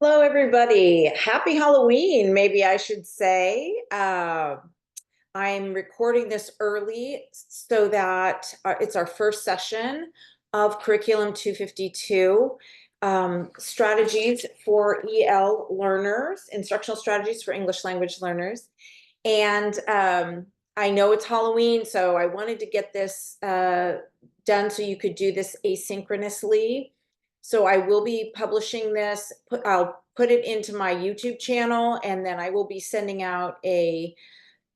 Hello, everybody. Happy Halloween, maybe I should say. I'm recording this early so that it's our first session of Curriculum 252, strategies for EL learners, instructional strategies for English language learners. And I know it's Halloween, so I wanted to get this done so you could do this asynchronously. So I will be publishing this. I'll put it into my YouTube channel, and then I will be sending out an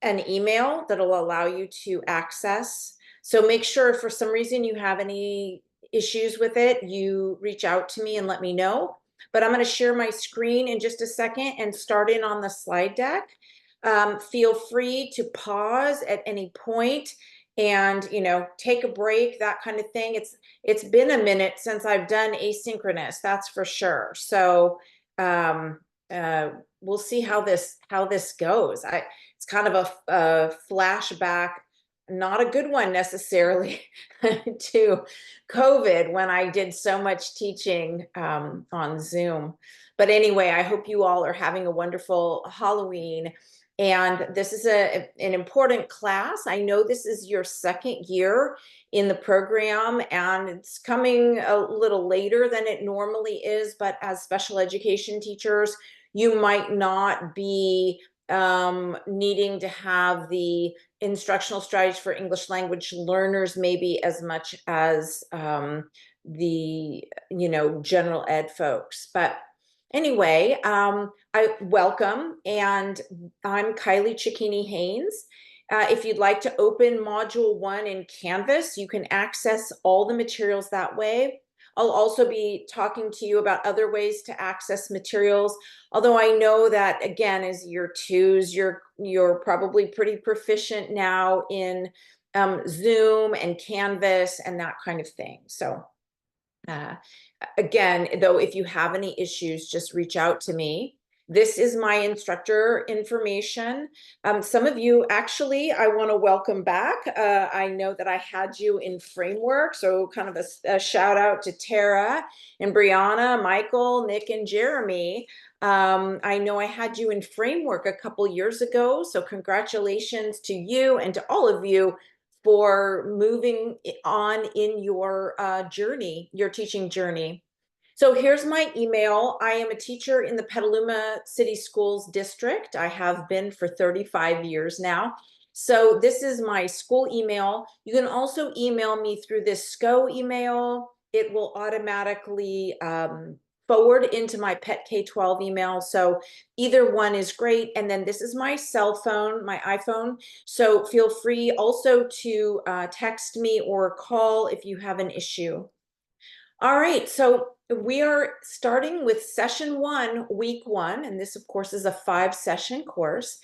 email that'll allow you to access. So make sure if for some reason you have any issues with it, you reach out to me and let me know. But I'm going to share my screen in just a second and start in on the slide deck. Feel free to pause at any point and take a break, that kind of thing. It's been a minute since I've done asynchronous, that's for sure. So we'll see how this goes. It's kind of a flashback, not a good one necessarily, to COVID when I did so much teaching on Zoom. But anyway, I hope you all are having a wonderful Halloween. And this is an important class. I know this is your second year in the program, and it's coming a little later than it normally is, but as special education teachers, you might not be needing to have the instructional strategies for English language learners maybe as much as the general ed folks. But anyway, I welcome, and I'm Kylie Cicchini-Haynes. If you'd like to open Module 1 in Canvas, you can access all the materials that way. I'll also be talking to you about other ways to access materials, although I know that, again, as year twos, you're probably pretty proficient now in Zoom and Canvas and that kind of thing. So again, though, if you have any issues, just reach out to me. This is my instructor information. Some of you, actually, I want to welcome back. I know that I had you in Framework, so kind of a shout out to Tara and Brianna, Michael, Nick, and Jeremy. I know I had you in Framework a couple years ago, so congratulations to you and to all of you for moving on in your journey, your teaching journey. So here's my email. I am a teacher in the Petaluma City Schools District. I have been for 35 years now. So this is my school email. You can also email me through this SCO email. It will automatically forward into my Pet K-12 email. So either one is great. And then this is my cell phone, my iPhone. So feel free also to text me or call if you have an issue. All right, so we are starting with session 1, week 1, and this, of course, is a 5-session course.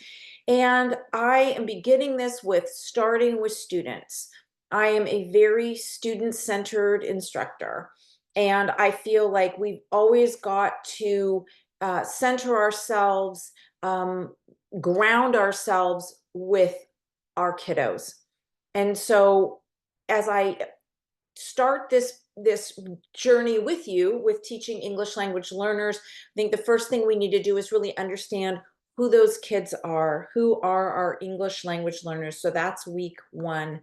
And I am beginning this with starting with students. I am a very student-centered instructor, and I feel like we've always got to center ourselves, ground ourselves with our kiddos. And so as I start this journey with you with teaching English language learners, I think the first thing we need to do is really understand who those kids are, who are our English language learners. So that's week 1.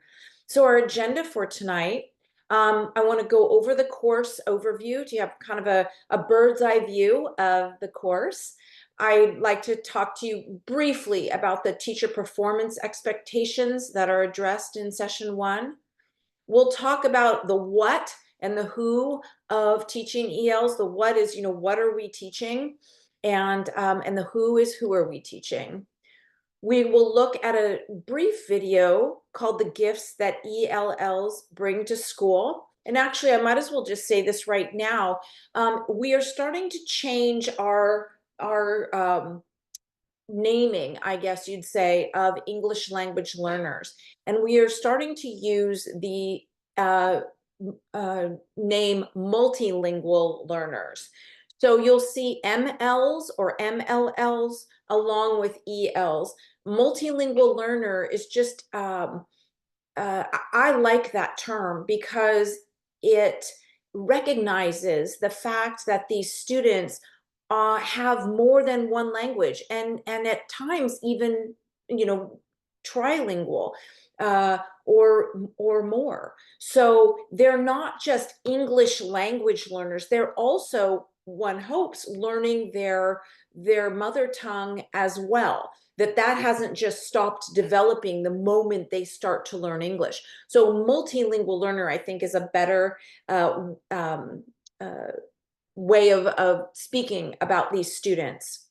So our agenda for tonight, I want to go over the course overview to have kind of a bird's eye view of the course. I'd like to talk to you briefly about the teacher performance expectations that are addressed in session 1. We'll talk about the what and the who of teaching ELs. The what is, what are we teaching? And the who is, who are we teaching? We will look at a brief video called The Gifts That ELLs Bring to School. And actually, I might as well just say this right now. We are starting to change our naming, I guess you'd say, of English language learners. And we are starting to use the name multilingual learners. So you'll see MLs or MLLs along with ELs. Multilingual learner is just, I like that term because it recognizes the fact that these students have more than one language, and at times even, you know, trilingual, or more. So they're not just English language learners, they're also, one hopes, learning their mother tongue as well, that hasn't just stopped developing the moment they start to learn English. So multilingual learner, I think, is a better uh, way of speaking about these students.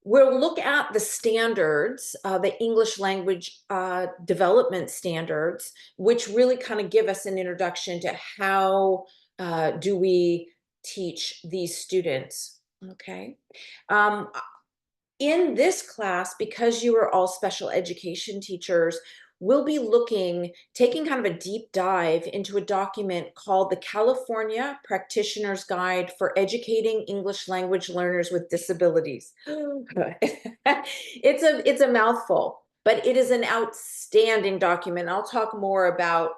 We'll look at the standards, the English language development standards, which really kind of give us an introduction to how do we teach these students. Okay. Um, in this class, because you are all special education teachers, we'll be taking kind of a deep dive into a document called the California Practitioner's Guide for Educating English Language Learners with Disabilities. It's a mouthful, but it is an outstanding document. I'll talk more about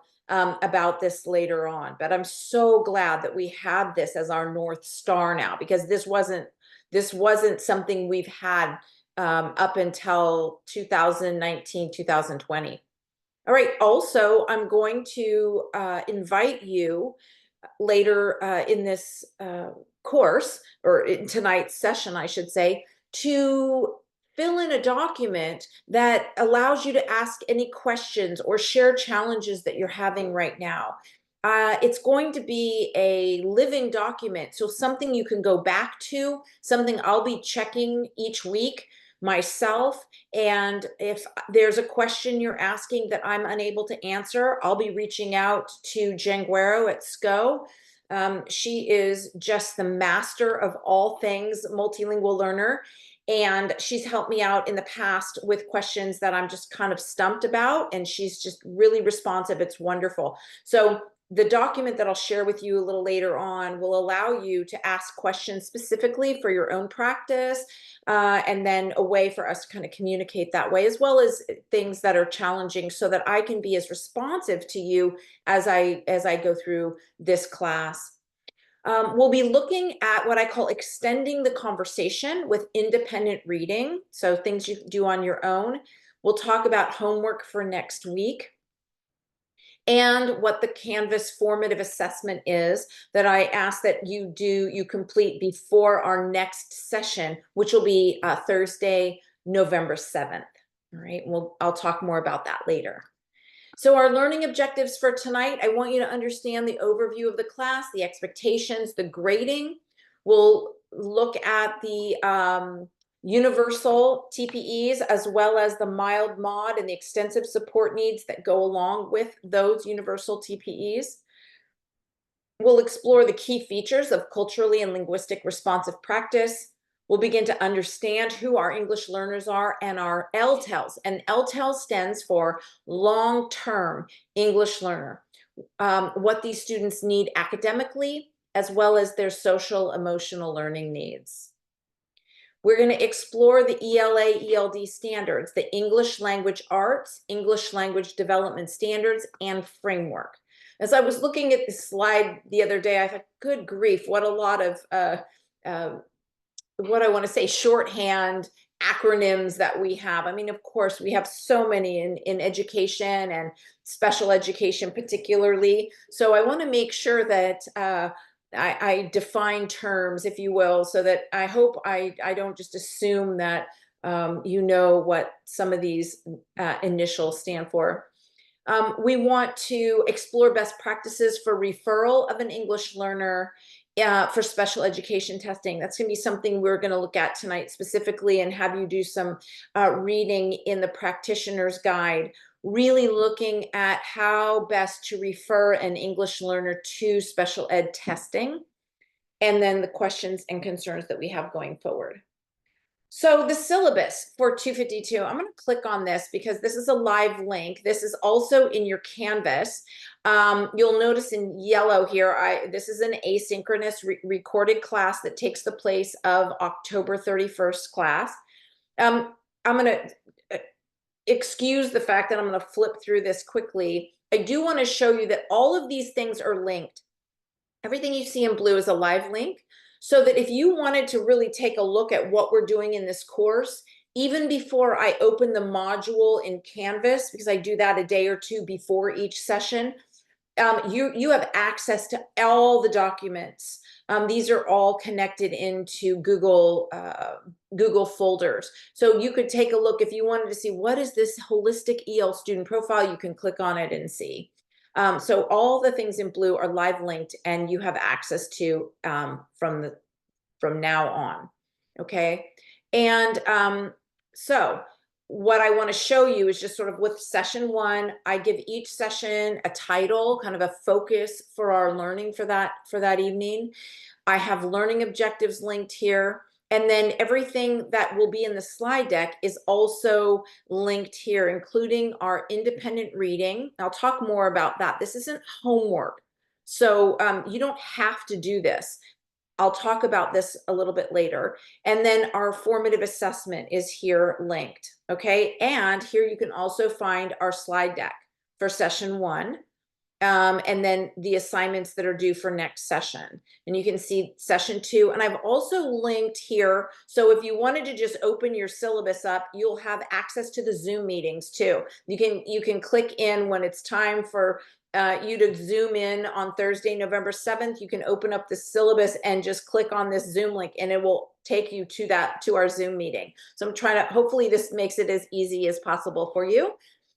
this later on, but I'm so glad that we had this as our North Star now, because this wasn't something we've had up until 2019, 2020. All right, also, I'm going to invite you later in this course, or in tonight's session, I should say, to fill in a document that allows you to ask any questions or share challenges that you're having right now. It's going to be a living document, so something you can go back to, something I'll be checking each week myself. And if there's a question you're asking that I'm unable to answer, I'll be reaching out to Jen Guerrero at SCO. She is just the master of all things multilingual learner. And she's helped me out in the past with questions that I'm just kind of stumped about. And she's just really responsive. It's wonderful. So the document that I'll share with you a little later on will allow you to ask questions specifically for your own practice, and then a way for us to kind of communicate that way, as well as things that are challenging, so that I can be as responsive to you as I go through this class. We'll be looking at what I call extending the conversation with independent reading, so things you do on your own. We'll talk about homework for next week, and what the Canvas formative assessment is that I ask that you complete before our next session, which will be Thursday, November 7th. All right, I'll talk more about that later. So our learning objectives for tonight, I want you to understand the overview of the class, the expectations, the grading. We'll look at the universal TPEs, as well as the mild mod and the extensive support needs that go along with those universal TPEs. We'll explore the key features of culturally and linguistic responsive practice. We'll begin to understand who our English learners are and our LTELs. And LTEL stands for long-term English learner. What these students need academically, as well as their social emotional learning needs. We're going to explore the ELA, ELD standards, the English Language Arts, English Language Development Standards, and Framework. As I was looking at this slide the other day, I thought, good grief, what a lot of what I want to say, shorthand acronyms that we have. I mean, of course, we have so many in education and special education particularly. So I want to make sure that I define terms, if you will, so that I hope I don't just assume that you know what some of these initials stand for. We want to explore best practices for referral of an English learner for special education testing. That's going to be something we're going to look at tonight specifically, and have you do some reading in the practitioner's guide, really looking at how best to refer an English learner to special ed testing, and then the questions and concerns that we have going forward. So the syllabus for 252, I'm going to click on this because this is a live link. This is also in your Canvas. You'll notice in yellow here, this is an asynchronous recorded class that takes the place of October 31st class. I'm going to excuse the fact that I'm going to flip through this quickly. I do want to show you that all of these things are linked. Everything you see in blue is a live link. so that if you wanted to really take a look at what we're doing in this course, even before I open the module in Canvas, because I do that a day or two before each session, you have access to all the documents. These are all connected into Google folders. So you could take a look if you wanted to see what is this holistic EL student profile, you can click on it and see. So all the things in blue are live linked and you have access to from now on. Okay. And so what I want to show you is just sort of with session one, I give each session a title, kind of a focus for our learning for that evening. I have learning objectives linked here. And then everything that will be in the slide deck is also linked here, including our independent reading. I'll talk more about that. This isn't homework. So you don't have to do this. I'll talk about this a little bit later. And then our formative assessment is here linked, okay? And here you can also find our slide deck for session one. And then the assignments that are due for next session. And you can see session two. And I've also linked here. So if you wanted to just open your syllabus up, you'll have access to the Zoom meetings too. You can click in when it's time for you to zoom in on Thursday, November 7th. You can open up the syllabus and just click on this Zoom link and it will take you to our Zoom meeting. So I'm trying to, hopefully this makes it as easy as possible for you.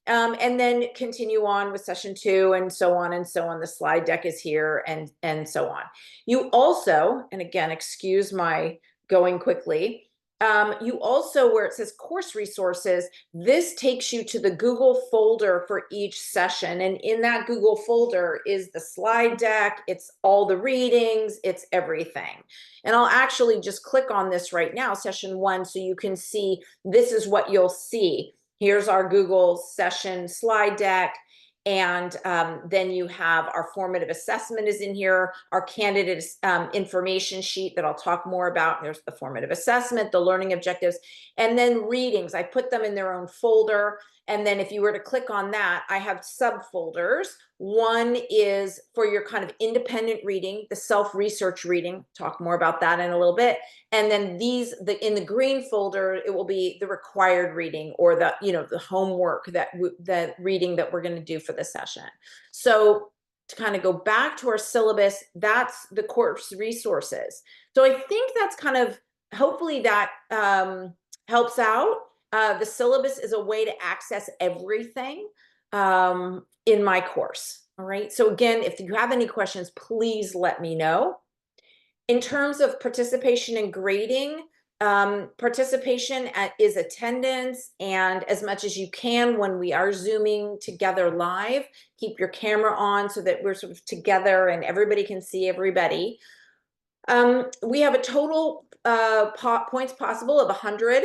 And then continue on with session two and so on and so on. The slide deck is here and so on. You also, and again, excuse my going quickly, you also, where it says course resources, this takes you to the Google folder for each session. And in that Google folder is the slide deck, it's all the readings, it's everything. And I'll actually just click on this right now, session one, so you can see this is what you'll see. Here's our Google session slide deck. And then you have our formative assessment is in here, our candidate information sheet that I'll talk more about. There's the formative assessment, the learning objectives, and then readings. I put them in their own folder. And then if you were to click on that, I have subfolders. One is for your kind of independent reading, the self-research reading, talk more about that in a little bit. And then in the green folder, it will be the required reading or the homework that reading that we're going to do for the session. So to kind of go back to our syllabus, that's the course resources. So I think that's kind of, hopefully that helps out. The syllabus is a way to access everything in my course. All right. So again, if you have any questions, please let me know. In terms of participation and grading, participation is attendance, and as much as you can when we are Zooming together live, keep your camera on so that we're sort of together and everybody can see everybody. We have a total points possible of 100.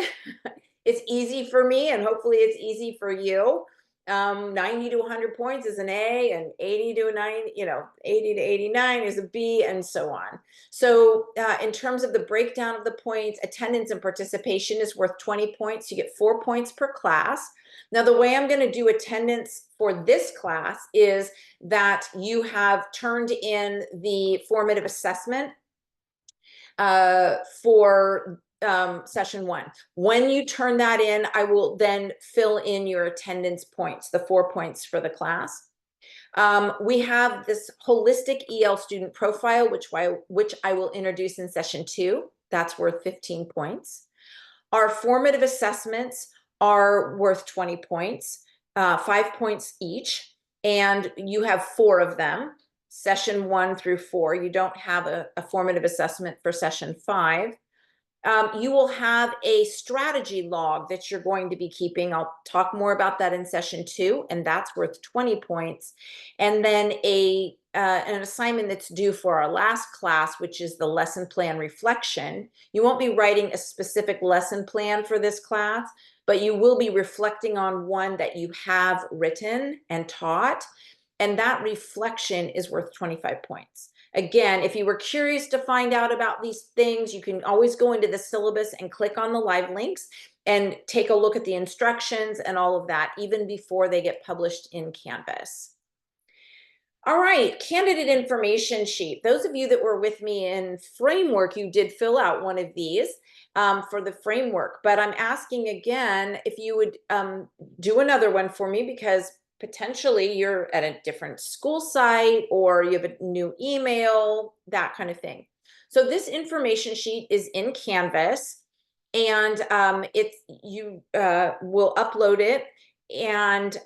It's easy for me, and hopefully it's easy for you. 90 to 100 points is an A, and 80 to 80 to 89 is a B, and so on. So in terms of the breakdown of the points, attendance and participation is worth 20 points. You get 4 points per class. Now, the way I'm going to do attendance for this class is that you have turned in the formative assessment for session one. When you turn that in, I will then fill in your attendance points, the 4 points for the class. We have this holistic EL student profile, which I will introduce in session two. That's worth 15 points. Our formative assessments are worth 20 points, 5 points each, and you have 4 of them, session 1 through 4. You don't have a formative assessment for session 5. You will have a strategy log that you're going to be keeping. I'll talk more about that in session 2, and that's worth 20 points. And then an assignment that's due for our last class, which is the lesson plan reflection. You won't be writing a specific lesson plan for this class, but you will be reflecting on one that you have written and taught. And that reflection is worth 25 points. Again, if you were curious to find out about these things, you can always go into the syllabus and click on the live links and take a look at the instructions and all of that, even before they get published in Canvas. All right, candidate information sheet. Those of you that were with me in framework, you did fill out one of these for the framework, but I'm asking again if you would do another one for me because potentially you're at a different school site or you have a new email, that kind of thing. So this information sheet is in Canvas and you will upload it and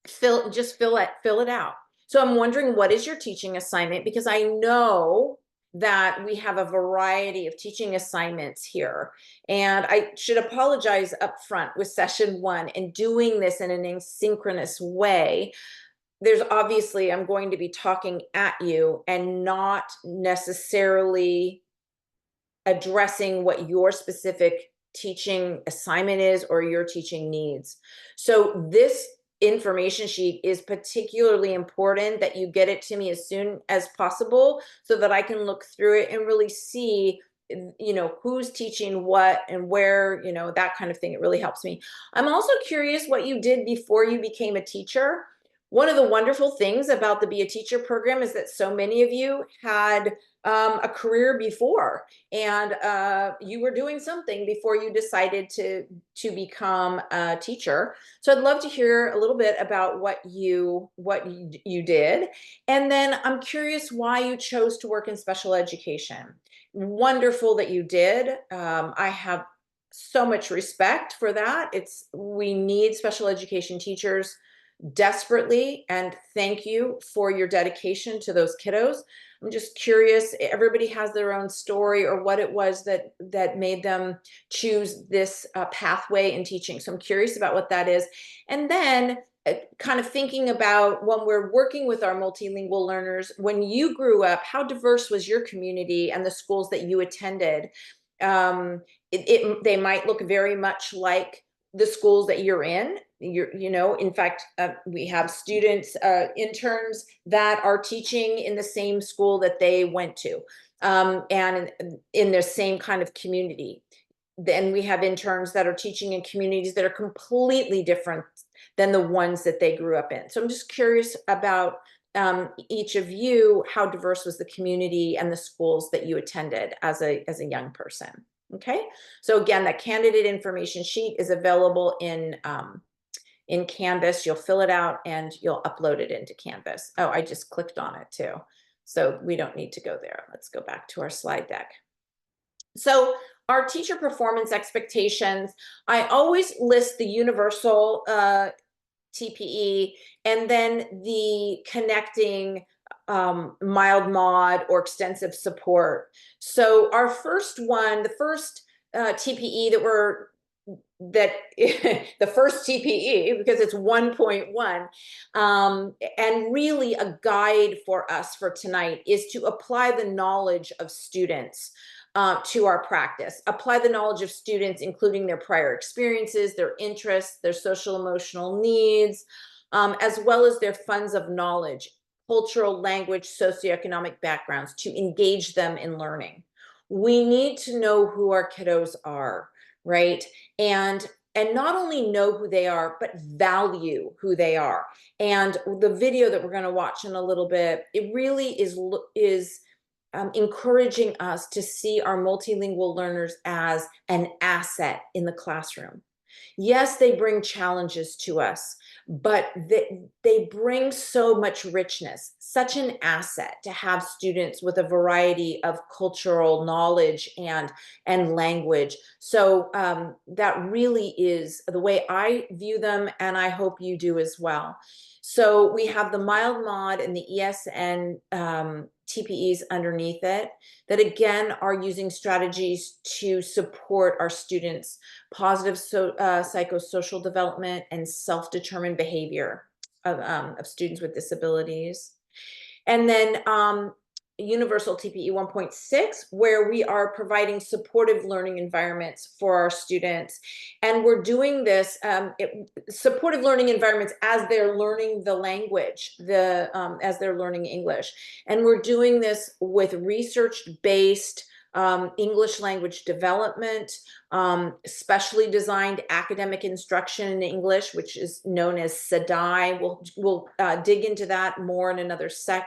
fill it out. So I'm wondering, what is your teaching assignment? Because I know that we have a variety of teaching assignments here. And I should apologize up front with session one and doing this in an asynchronous way. There's obviously, I'm going to be talking at you and not necessarily addressing what your specific teaching assignment is or your teaching needs. So this information sheet is particularly important that you get it to me as soon as possible so that I can look through it and really see, you know, who's teaching what and where, you know, that kind of thing. It really helps me. I'm also curious what you did before you became a teacher. One of the wonderful things about the Be a Teacher program is that so many of you had a career before, and you were doing something before you decided to become a teacher. So I'd love to hear a little bit about what you did, and then I'm curious why you chose to work in special education. Wonderful that you did. I have so much respect for that. We need special education teachers desperately, and thank you for your dedication to those kiddos. I'm just curious, everybody has their own story or what it was that made them choose this pathway in teaching. So I'm curious about what that is. And then kind of thinking about when we're working with our multilingual learners, when you grew up, how diverse was your community and the schools that you attended? They might look very much like the schools that you're in. You know, in fact, we have students, interns that are teaching in the same school that they went to, and in the same kind of community. Then we have interns that are teaching in communities that are completely different than the ones that they grew up in. So I'm just curious about each of you, how diverse was the community and the schools that you attended as a young person? Okay, so again, that candidate information sheet is available in Canvas. You'll fill it out and you'll upload it into Canvas. Oh, I just clicked on it too. So we don't need to go there. Let's go back to our slide deck. So our teacher performance expectations, I always list the universal TPE and then the connecting mild mod or extensive support. So our first one, the first TPE the first TPE, because it's 1.1, and really a guide for us for tonight is to apply the knowledge of students to our practice. Apply the knowledge of students, including their prior experiences, their interests, their social emotional needs, as well as their funds of knowledge, cultural, language, socioeconomic backgrounds, to engage them in learning. We need to know who our kiddos are, right? And not only know who they are, but value who they are. And the video that we're going to watch in a little bit, it really is encouraging us to see our multilingual learners as an asset in the classroom. Yes, they bring challenges to us, but they bring so much richness, such an asset to have students with a variety of cultural knowledge and language. So that really is the way I view them, and I hope you do as well. So we have the mild mod and the ESN TPEs underneath it that again are using strategies to support our students' positive psychosocial development and self-determined behavior of students with disabilities. And then Universal TPE 1.6, where we are providing supportive learning environments for our students. And we're doing this, supportive learning environments as they're learning the language, as they're learning English. And we're doing this with research-based English language development, specially designed academic instruction in English, which is known as SEDI. We'll dig into that more in another session,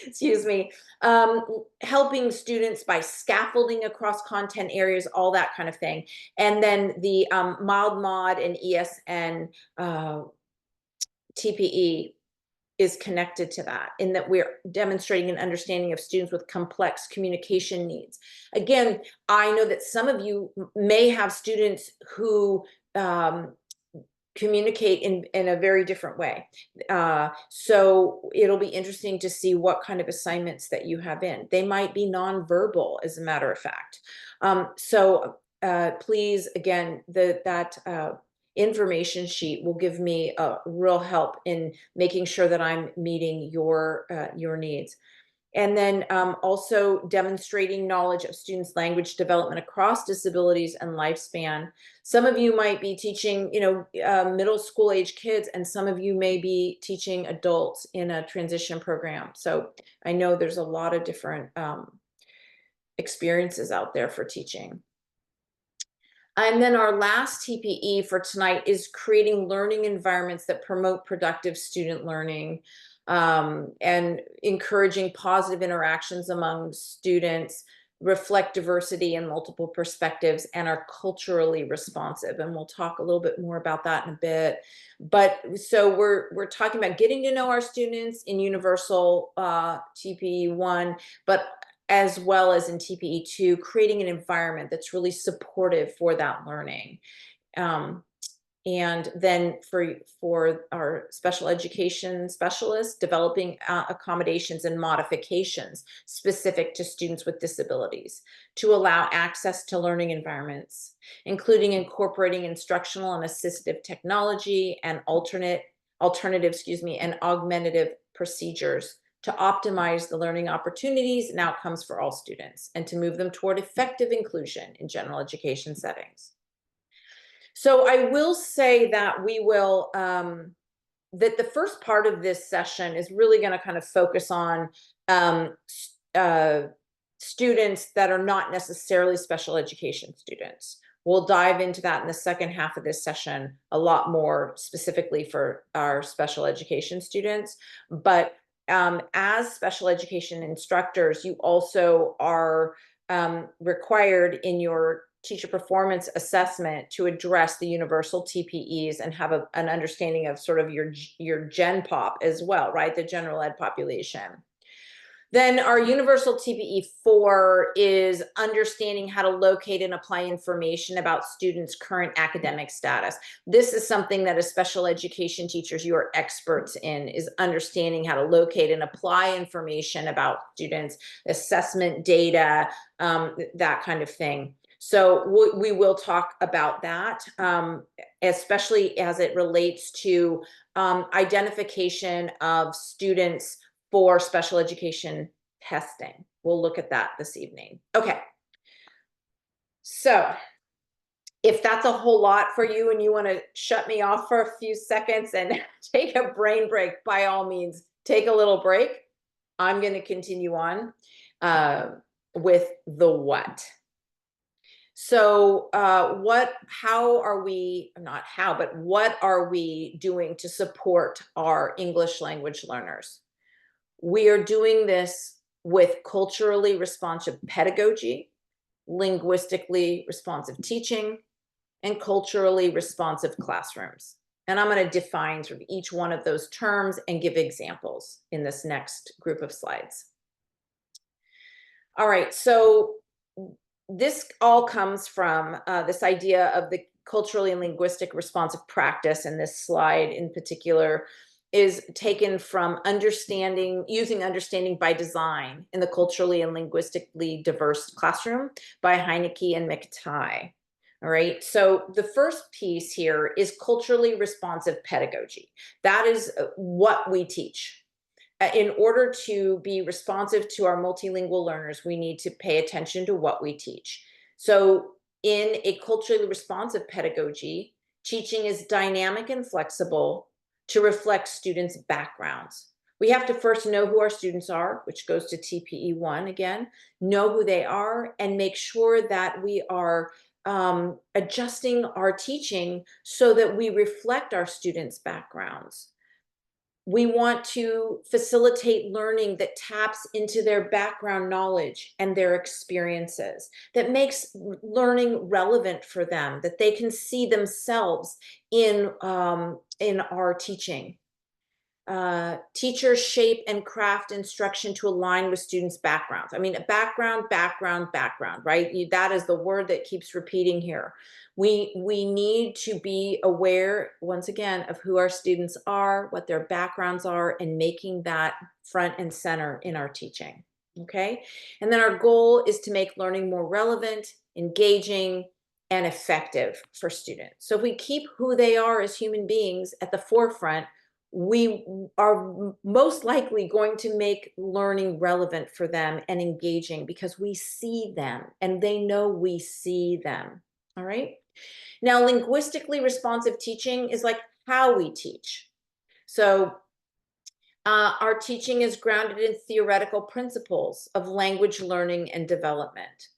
excuse me. Helping students by scaffolding across content areas, all that kind of thing. And then the mild mod and ESN TPE is connected to that, in that we're demonstrating an understanding of students with complex communication needs. Again, I know that some of you may have students who communicate in a very different way. So it'll be interesting to see what kind of assignments that you have in. They might be nonverbal, as a matter of fact. Please, again, that information sheet will give me a real help in making sure that I'm meeting your needs. And then also demonstrating knowledge of students' language development across disabilities and lifespan. Some of you might be teaching, middle school age kids, and some of you may be teaching adults in a transition program. So I know there's a lot of different experiences out there for teaching. And then our last TPE for tonight is creating learning environments that promote productive student learning, and encouraging positive interactions among students, reflect diversity and multiple perspectives, and are culturally responsive. And we'll talk a little bit more about that in a bit. But so we're talking about getting to know our students in Universal TPE 1, but as well as in TPE 2, creating an environment that's really supportive for that learning. And then for our special education specialists, developing accommodations and modifications specific to students with disabilities to allow access to learning environments, including incorporating instructional and assistive technology and alternative, and augmentative procedures to optimize the learning opportunities and outcomes for all students, and to move them toward effective inclusion in general education settings. So I will say that we will, that the first part of this session is really going to kind of focus on students that are not necessarily special education students. We'll dive into that in the second half of this session a lot more specifically for our special education students. But as special education instructors, you also are required in your teacher performance assessment to address the universal TPEs and have an understanding of sort of your gen pop as well, right? The general ed population. Then our universal TPE 4 is understanding how to locate and apply information about students' current academic status. This is something that as special education teachers, you are experts in, is understanding how to locate and apply information about students, assessment data, that kind of thing. So we will talk about that, especially as it relates to identification of students for special education testing. We'll look at that this evening. Okay. So if that's a whole lot for you and you want to shut me off for a few seconds and take a brain break, by all means, take a little break. I'm going to continue on with the what. So what are we doing to support our English language learners? We are doing this with culturally responsive pedagogy, linguistically responsive teaching, and culturally responsive classrooms. And I'm going to define sort of each one of those terms and give examples in this next group of slides. All right, so this all comes from this idea of the culturally and linguistic responsive practice, and this slide in particular is taken from using understanding by design in the culturally and linguistically diverse classroom by Heineke and McTighe. All right, so the first piece here is culturally responsive pedagogy. That is what we teach. In order to be responsive to our multilingual learners, we need to pay attention to what we teach. So in a culturally responsive pedagogy, teaching is dynamic and flexible to reflect students' backgrounds, We have to first know who our students are, which goes to TPE1 again, know who they are, and make sure that we are adjusting our teaching so that we reflect our students' backgrounds. We want to facilitate learning that taps into their background knowledge and their experiences, that makes learning relevant for them, that they can see themselves in our teaching. Teachers shape and craft instruction to align with students' backgrounds. I mean, background, background, background, right? That is the word that keeps repeating here. We need to be aware, once again, of who our students are, what their backgrounds are, and making that front and center in our teaching, okay? And then our goal is to make learning more relevant, engaging, and effective for students. So if we keep who they are as human beings at the forefront, we are most likely going to make learning relevant for them and engaging because we see them and they know we see them. All right. Now, linguistically responsive teaching is like how we teach. So our teaching is grounded in theoretical principles of language learning and development.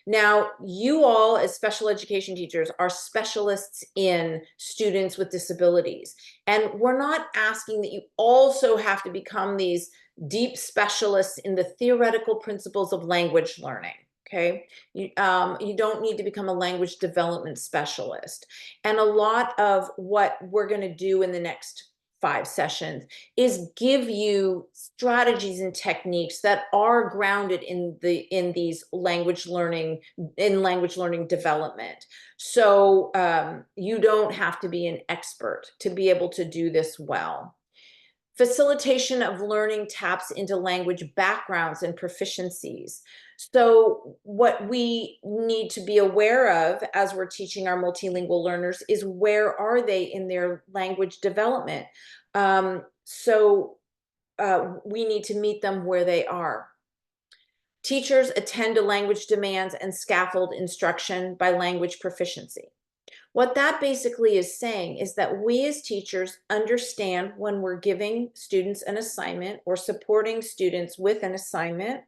Now, you all as special education teachers are specialists in students with disabilities. And we're not asking that you also have to become these deep specialists in the theoretical principles of language learning. Okay, you don't need to become a language development specialist. And a lot of what we're going to do in the next 5 sessions is give you strategies and techniques that are grounded in these language learning development. So you don't have to be an expert to be able to do this well. Facilitation of learning taps into language backgrounds and proficiencies. So what we need to be aware of as we're teaching our multilingual learners is where are they in their language development? We need to meet them where they are. Teachers attend to language demands and scaffold instruction by language proficiency. What that basically is saying is that we as teachers understand when we're giving students an assignment or supporting students with an assignment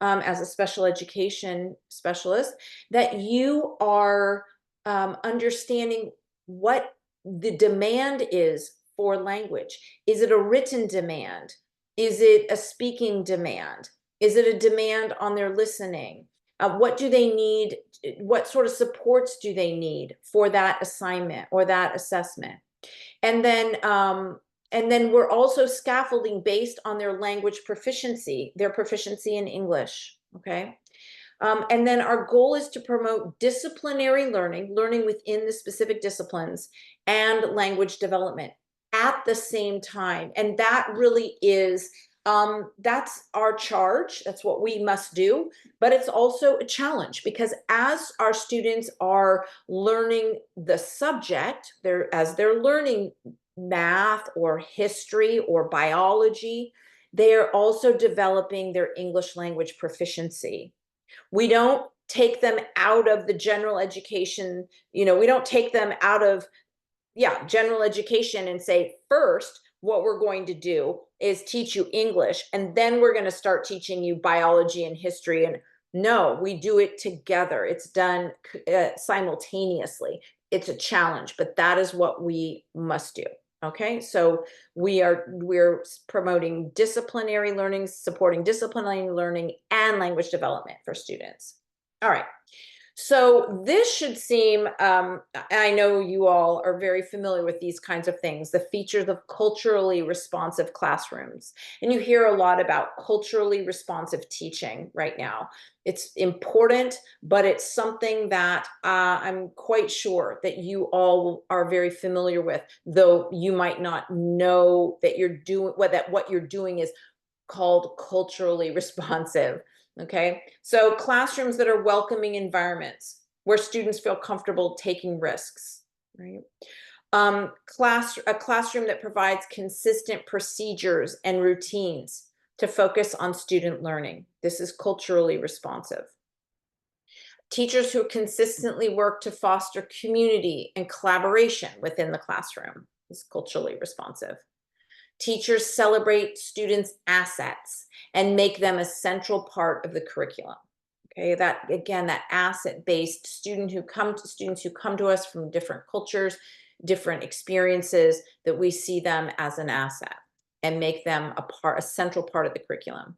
as a special education specialist, that you are understanding what the demand is for language. Is it a written demand? Is it a speaking demand? Is it a demand on their listening? What do they need? What sort of supports do they need for that assignment or that assessment? And then we're also scaffolding based on their language proficiency, their proficiency in English, okay? And then our goal is to promote disciplinary learning within the specific disciplines, and language development at the same time. And that really is, that's our charge. That's what we must do. But it's also a challenge because as our students are learning the subject, as they're learning math or history or biology, they are also developing their English language proficiency. We don't take them out of the general education, we don't take them out of, general education and say, first, what we're going to do is teach you English, and then we're going to start teaching you biology and history. And no, we do it together. It's done simultaneously. It's a challenge, but that is what we must do. Okay, so we're promoting disciplinary learning, supporting disciplinary learning and language development for students. All right. So this should seem, I know you all are very familiar with these kinds of things, the features of culturally responsive classrooms. And you hear a lot about culturally responsive teaching right now. It's important, but it's something that I'm quite sure that you all are very familiar with, though you might not know that you're doing what you're doing is called culturally responsive. Okay, so classrooms that are welcoming environments where students feel comfortable taking risks, right? A classroom that provides consistent procedures and routines to focus on student learning. This is culturally responsive. Teachers who consistently work to foster community and collaboration within the classroom is culturally responsive. Teachers celebrate students' assets and make them a central part of the curriculum. Okay, that again, that asset-based students who come to us from different cultures, different experiences, that we see them as an asset and make them a central part of the curriculum.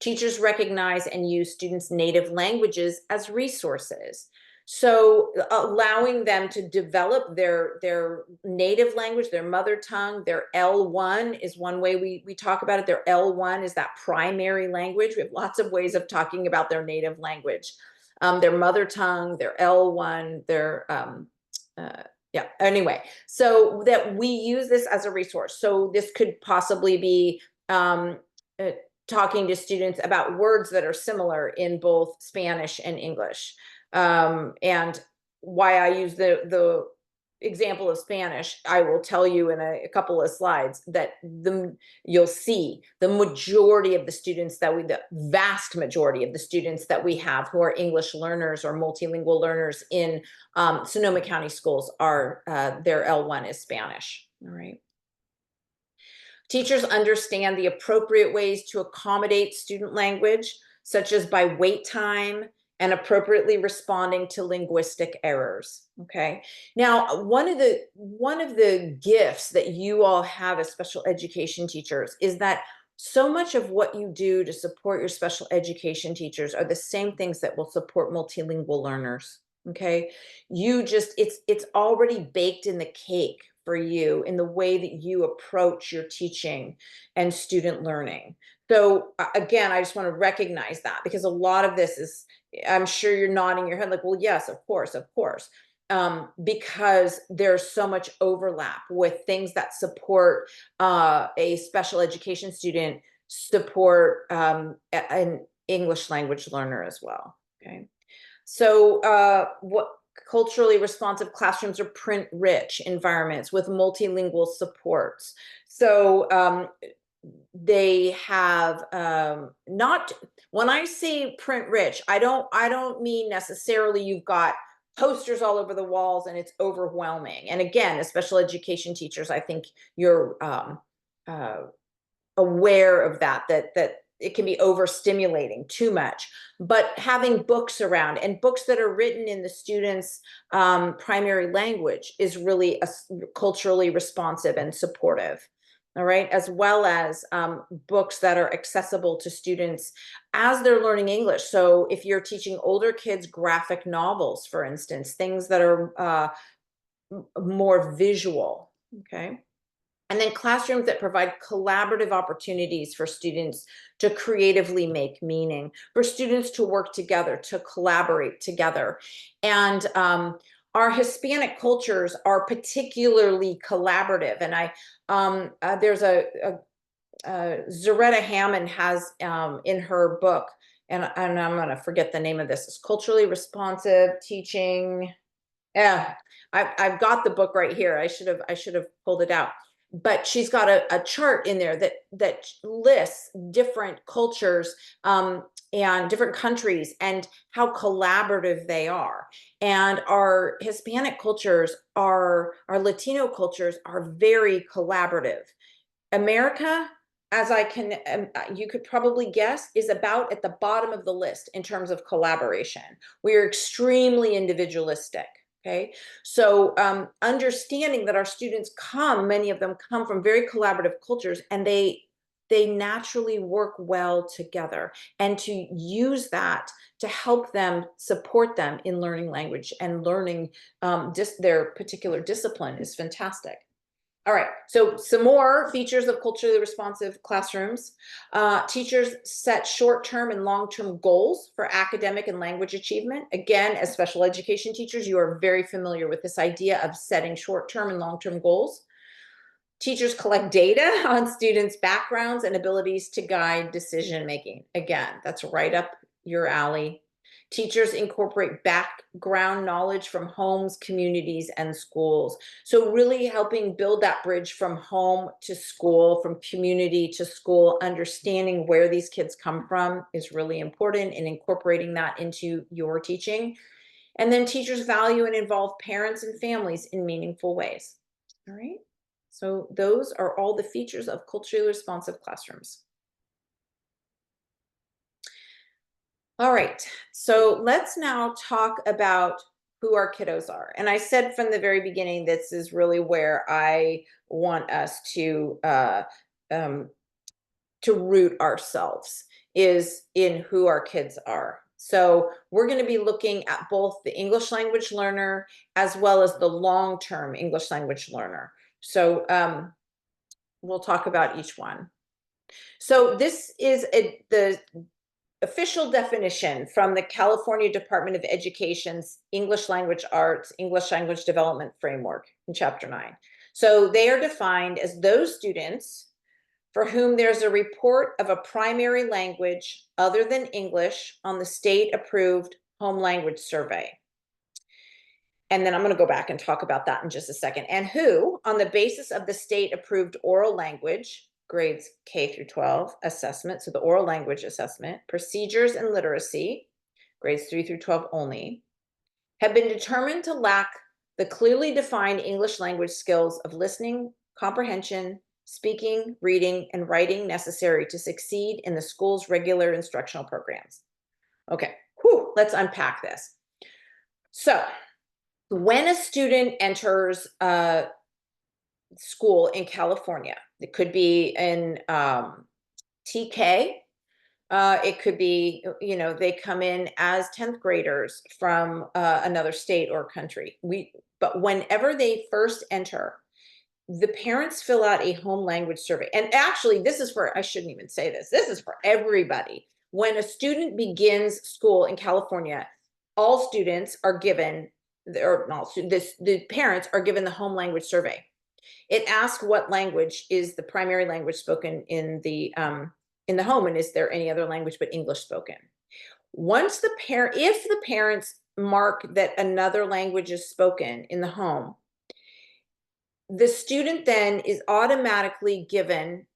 Teachers recognize and use students' native languages as resources. So allowing them to develop their native language, their mother tongue, their L1 is one way we talk about it. Their L1 is that primary language. We have lots of ways of talking about their native language. Their mother tongue, their L1, yeah, anyway, so that we use this as a resource. So this could possibly be uh, talking to students about words that are similar in both Spanish and English. And why I use the example of Spanish, I will tell you in a couple of slides that you'll see the majority of the students the vast majority of the students that we have who are English learners or multilingual learners in Sonoma County schools are their L1 is Spanish. All right. Teachers understand the appropriate ways to accommodate student language, such as by wait time and appropriately responding to linguistic errors. Okay. Now, one of the gifts that you all have as special education teachers is that so much of what you do to support your special education teachers are the same things that will support multilingual learners. Okay. It's already baked in the cake for you in the way that you approach your teaching and student learning. So again, I just want to recognize that, because a lot of this is, I'm sure you're nodding your head like, well, yes, of course, of course. Because there's so much overlap with things that support a special education student, support an English language learner as well. Okay. So what culturally responsive classrooms are print rich environments with multilingual supports. So they have not, when I say print rich, I don't mean necessarily you've got posters all over the walls and it's overwhelming. And again, as special education teachers, I think you're uh, aware of that it can be overstimulating too much. But having books around, and books that are written in the students' primary language, is really culturally responsive and supportive. All right, as well as books that are accessible to students as they're learning English. So if you're teaching older kids graphic novels, for instance, things that are more visual. Okay. And then classrooms that provide collaborative opportunities for students to creatively make meaning, for students to work together, to collaborate together. And our Hispanic cultures are particularly collaborative. And there's Zaretta Hammond has in her book, and I'm going to forget the name of this, it's Culturally Responsive Teaching. Yeah, I've got the book right here. I should have pulled it out. But she's got a chart in there that lists different cultures and different countries and how collaborative they are. And our Hispanic cultures, our Latino cultures are very collaborative. America, as you could probably guess, is about at the bottom of the list in terms of collaboration. We are extremely individualistic. Okay, so understanding that our students many of them come from very collaborative cultures, and they naturally work well together, and to use that to help them, support them in learning language and learning just their particular discipline is fantastic. All right, so some more features of culturally responsive classrooms. Teachers set short-term and long-term goals for academic and language achievement. Again, as special education teachers, you are very familiar with this idea of setting short-term and long-term goals. Teachers collect data on students' backgrounds and abilities to guide decision-making. Again, that's right up your alley. Teachers incorporate background knowledge from homes, communities, and schools. So really helping build that bridge from home to school, from community to school, understanding where these kids come from is really important, and incorporating that into your teaching. And then teachers value and involve parents and families in meaningful ways. All right. So those are all the features of culturally responsive classrooms. All right, so let's now talk about who our kiddos are. And I said from the very beginning, this is really where I want us um, to root ourselves, is in who our kids are. So we're going to be looking at both the English language learner as well as the long-term English language learner. So we'll talk about each one. So this is the official definition from the California Department of Education's English Language Arts, English Language Development Framework in Chapter 9. So they are defined as those students for whom there's a report of a primary language other than English on the state-approved home language survey. And then I'm going to go back and talk about that in just a second. And who, on the basis of the state-approved oral language, grades K through 12 assessment, so the oral language assessment, procedures and literacy, grades 3 through 12 only, have been determined to lack the clearly defined English language skills of listening, comprehension, speaking, reading, and writing necessary to succeed in the school's regular instructional programs. Okay, let's unpack this. So when a student enters school in California, it could be in TK, it could be, they come in as 10th graders from another state or country. But whenever they first enter, the parents fill out a home language survey. And actually, this is for, I shouldn't even say this, this is for everybody. When a student begins school in California, all students are given, or not, the parents are given the home language survey. It asks what language is the primary language spoken in the home, and is there any other language but English spoken? Once if the parents mark that another language is spoken in the home, the student then is automatically given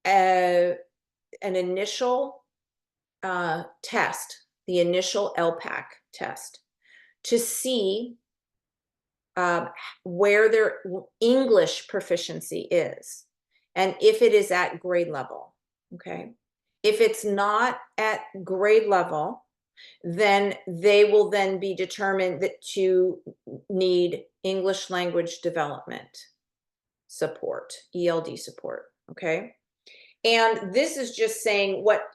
an initial test, the initial LPAC test, to see where their English proficiency is, and if it is at grade level. Okay, if it's not at grade level, then they will then be determined that to need English language development support, ELD support. Okay, and this is just saying what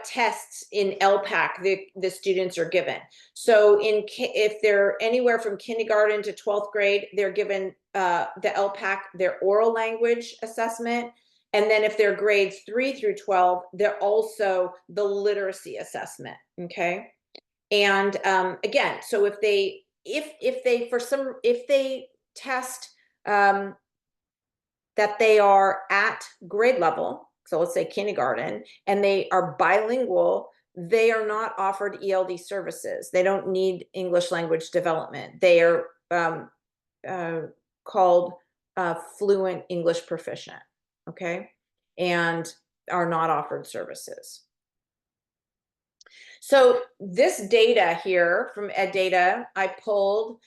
tests in LPAC the students are given. So if they're anywhere from kindergarten to 12th grade, they're given the LPAC, their oral language assessment. And then if they're grades 3 through 12, they're also the literacy assessment. Okay. And again, so if they test that they are at grade level, so let's say kindergarten, and they are bilingual, they are not offered ELD services. They don't need English language development. They are called fluent English proficient, okay, and are not offered services. So this data here from EdData I pulled,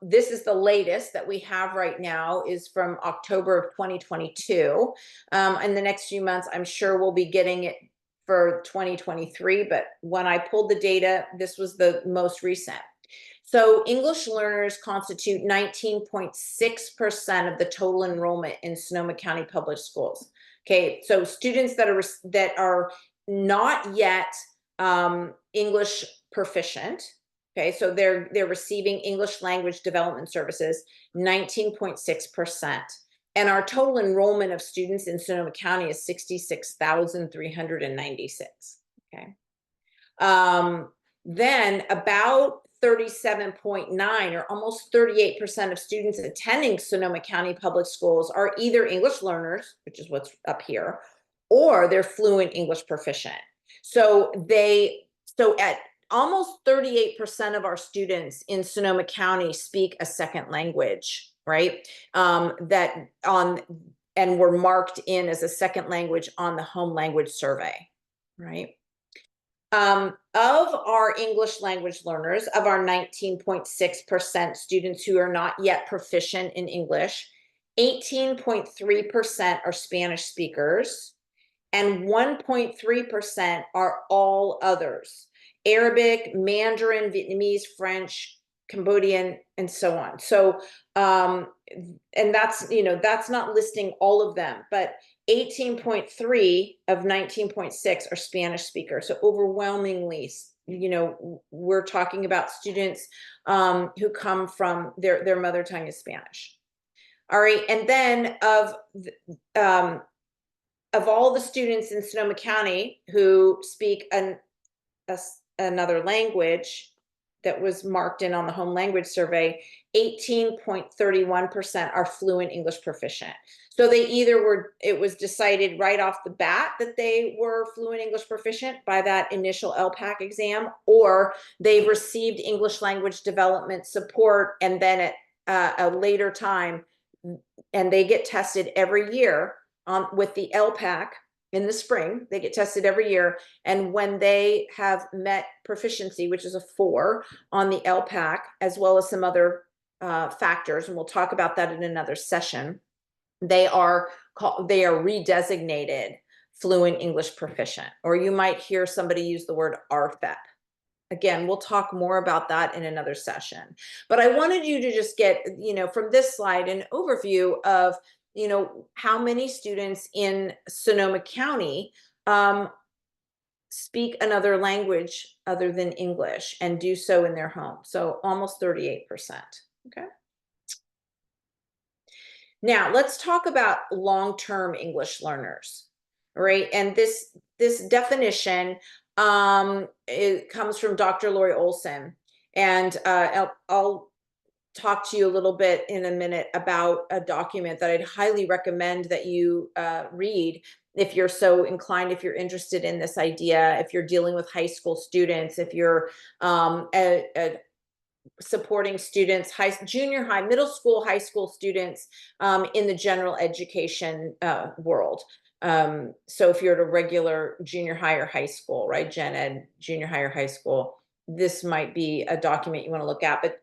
this is the latest that we have right now, is from October of 2022. In the next few months, I'm sure we'll be getting it for 2023, but when I pulled the data, this was the most recent. So English learners constitute 19.6% of the total enrollment in Sonoma County Public Schools. Okay, so students that are not yet English proficient. Okay, so they're receiving English language development services, 19.6%. And our total enrollment of students in Sonoma County is 66,396. Okay. Then about 37.9 or almost 38% of students attending Sonoma County Public Schools are either English learners, which is what's up here, or they're fluent English proficient. So at almost 38% of our students in Sonoma County speak a second language, right? And were marked in as a second language on the home language survey, right? Of our English language learners, of our 19.6% students who are not yet proficient in English, 18.3% are Spanish speakers, and 1.3% are all others: Arabic, Mandarin, Vietnamese, French, Cambodian, and so on. So, and that's not listing all of them, but 18.3 of 19.6 are Spanish speakers. So overwhelmingly, we're talking about students who come from their mother tongue is Spanish. All right, and then of all the students in Sonoma County who speak another language that was marked in on the home language survey, 18.31% are fluent English proficient. So they it was decided right off the bat that they were fluent English proficient by that initial LPAC exam, or they've received English language development support and then at a later time, and they get tested every year with the LPAC in the spring. They get tested every year, and when they have met proficiency, which is a 4 on the LPAC, as well as some other factors, and we'll talk about that in another session, they are redesignated fluent English proficient, or you might hear somebody use the word RFEP. Again, we'll talk more about that in another session. But I wanted you to just get, from this slide, an overview of, how many students in Sonoma County speak another language other than English and do so in their home. So almost 38%. Okay. Now let's talk about long-term English learners, right? And this definition it comes from Dr. Lori Olson, and I'll talk to you a little bit in a minute about a document that I'd highly recommend that you read if you're so inclined, if you're interested in this idea, if you're dealing with high school students, if you're supporting students, junior high, middle school, high school students in the general education world. So if you're at a regular junior high or high school, right, gen ed, junior high or high school, this might be a document you want to look at. But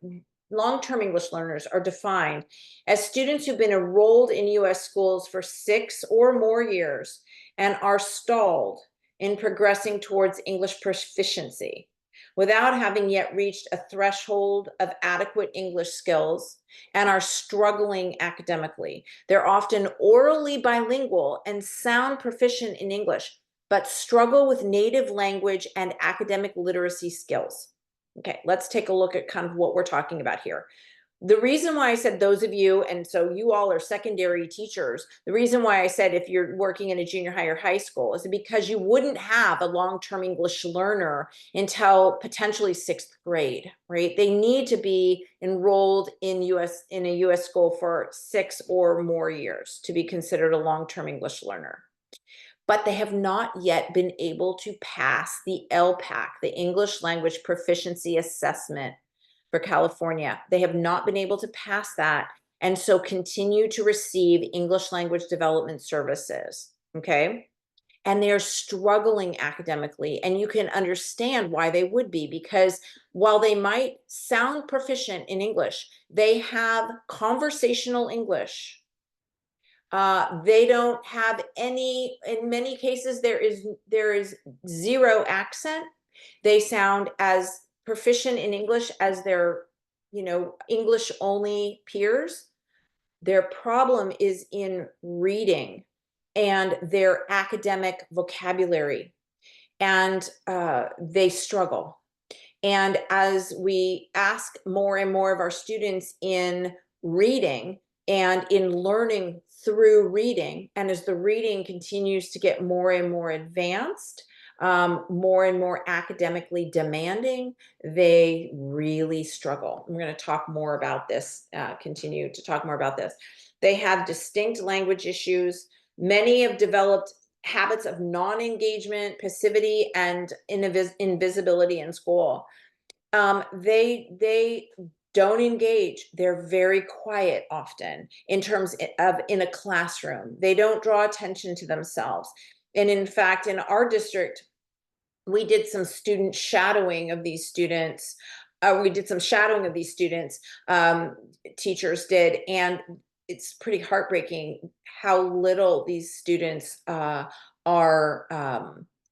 long-term English learners are defined as students who've been enrolled in U.S. schools for 6 or more years and are stalled in progressing towards English proficiency without having yet reached a threshold of adequate English skills and are struggling academically. They're often orally bilingual and sound proficient in English, but struggle with native language and academic literacy skills. Okay, let's take a look at kind of what we're talking about here. The reason why I said those of you, and so you all are secondary teachers, the reason why I said if you're working in a junior high or high school is because you wouldn't have a long-term English learner until potentially 6th grade, right? They need to be enrolled in a US school for 6 or more years to be considered a long-term English learner. But they have not yet been able to pass the LPAC, the English Language Proficiency Assessment for California. They have not been able to pass that, and so continue to receive English language development services, okay? And they're struggling academically, and you can understand why they would be, because while they might sound proficient in English, they have conversational English. They don't have any, in many cases, there is 0 accent. They sound as proficient in English as their, English only peers. Their problem is in reading and their academic vocabulary, and they struggle. And as we ask more and more of our students in reading and in learning through reading, and as the reading continues to get more and more advanced, more and more academically demanding, they really struggle. We're going to talk more about this, continue to talk more about this. They have distinct language issues. Many have developed habits of non-engagement, passivity, and invisibility in school. They don't engage. They're very quiet often in terms of in a classroom. They don't draw attention to themselves. And in fact, in our district, we did some student shadowing of these students. We did some shadowing of these students, teachers did, and it's pretty heartbreaking how little these students are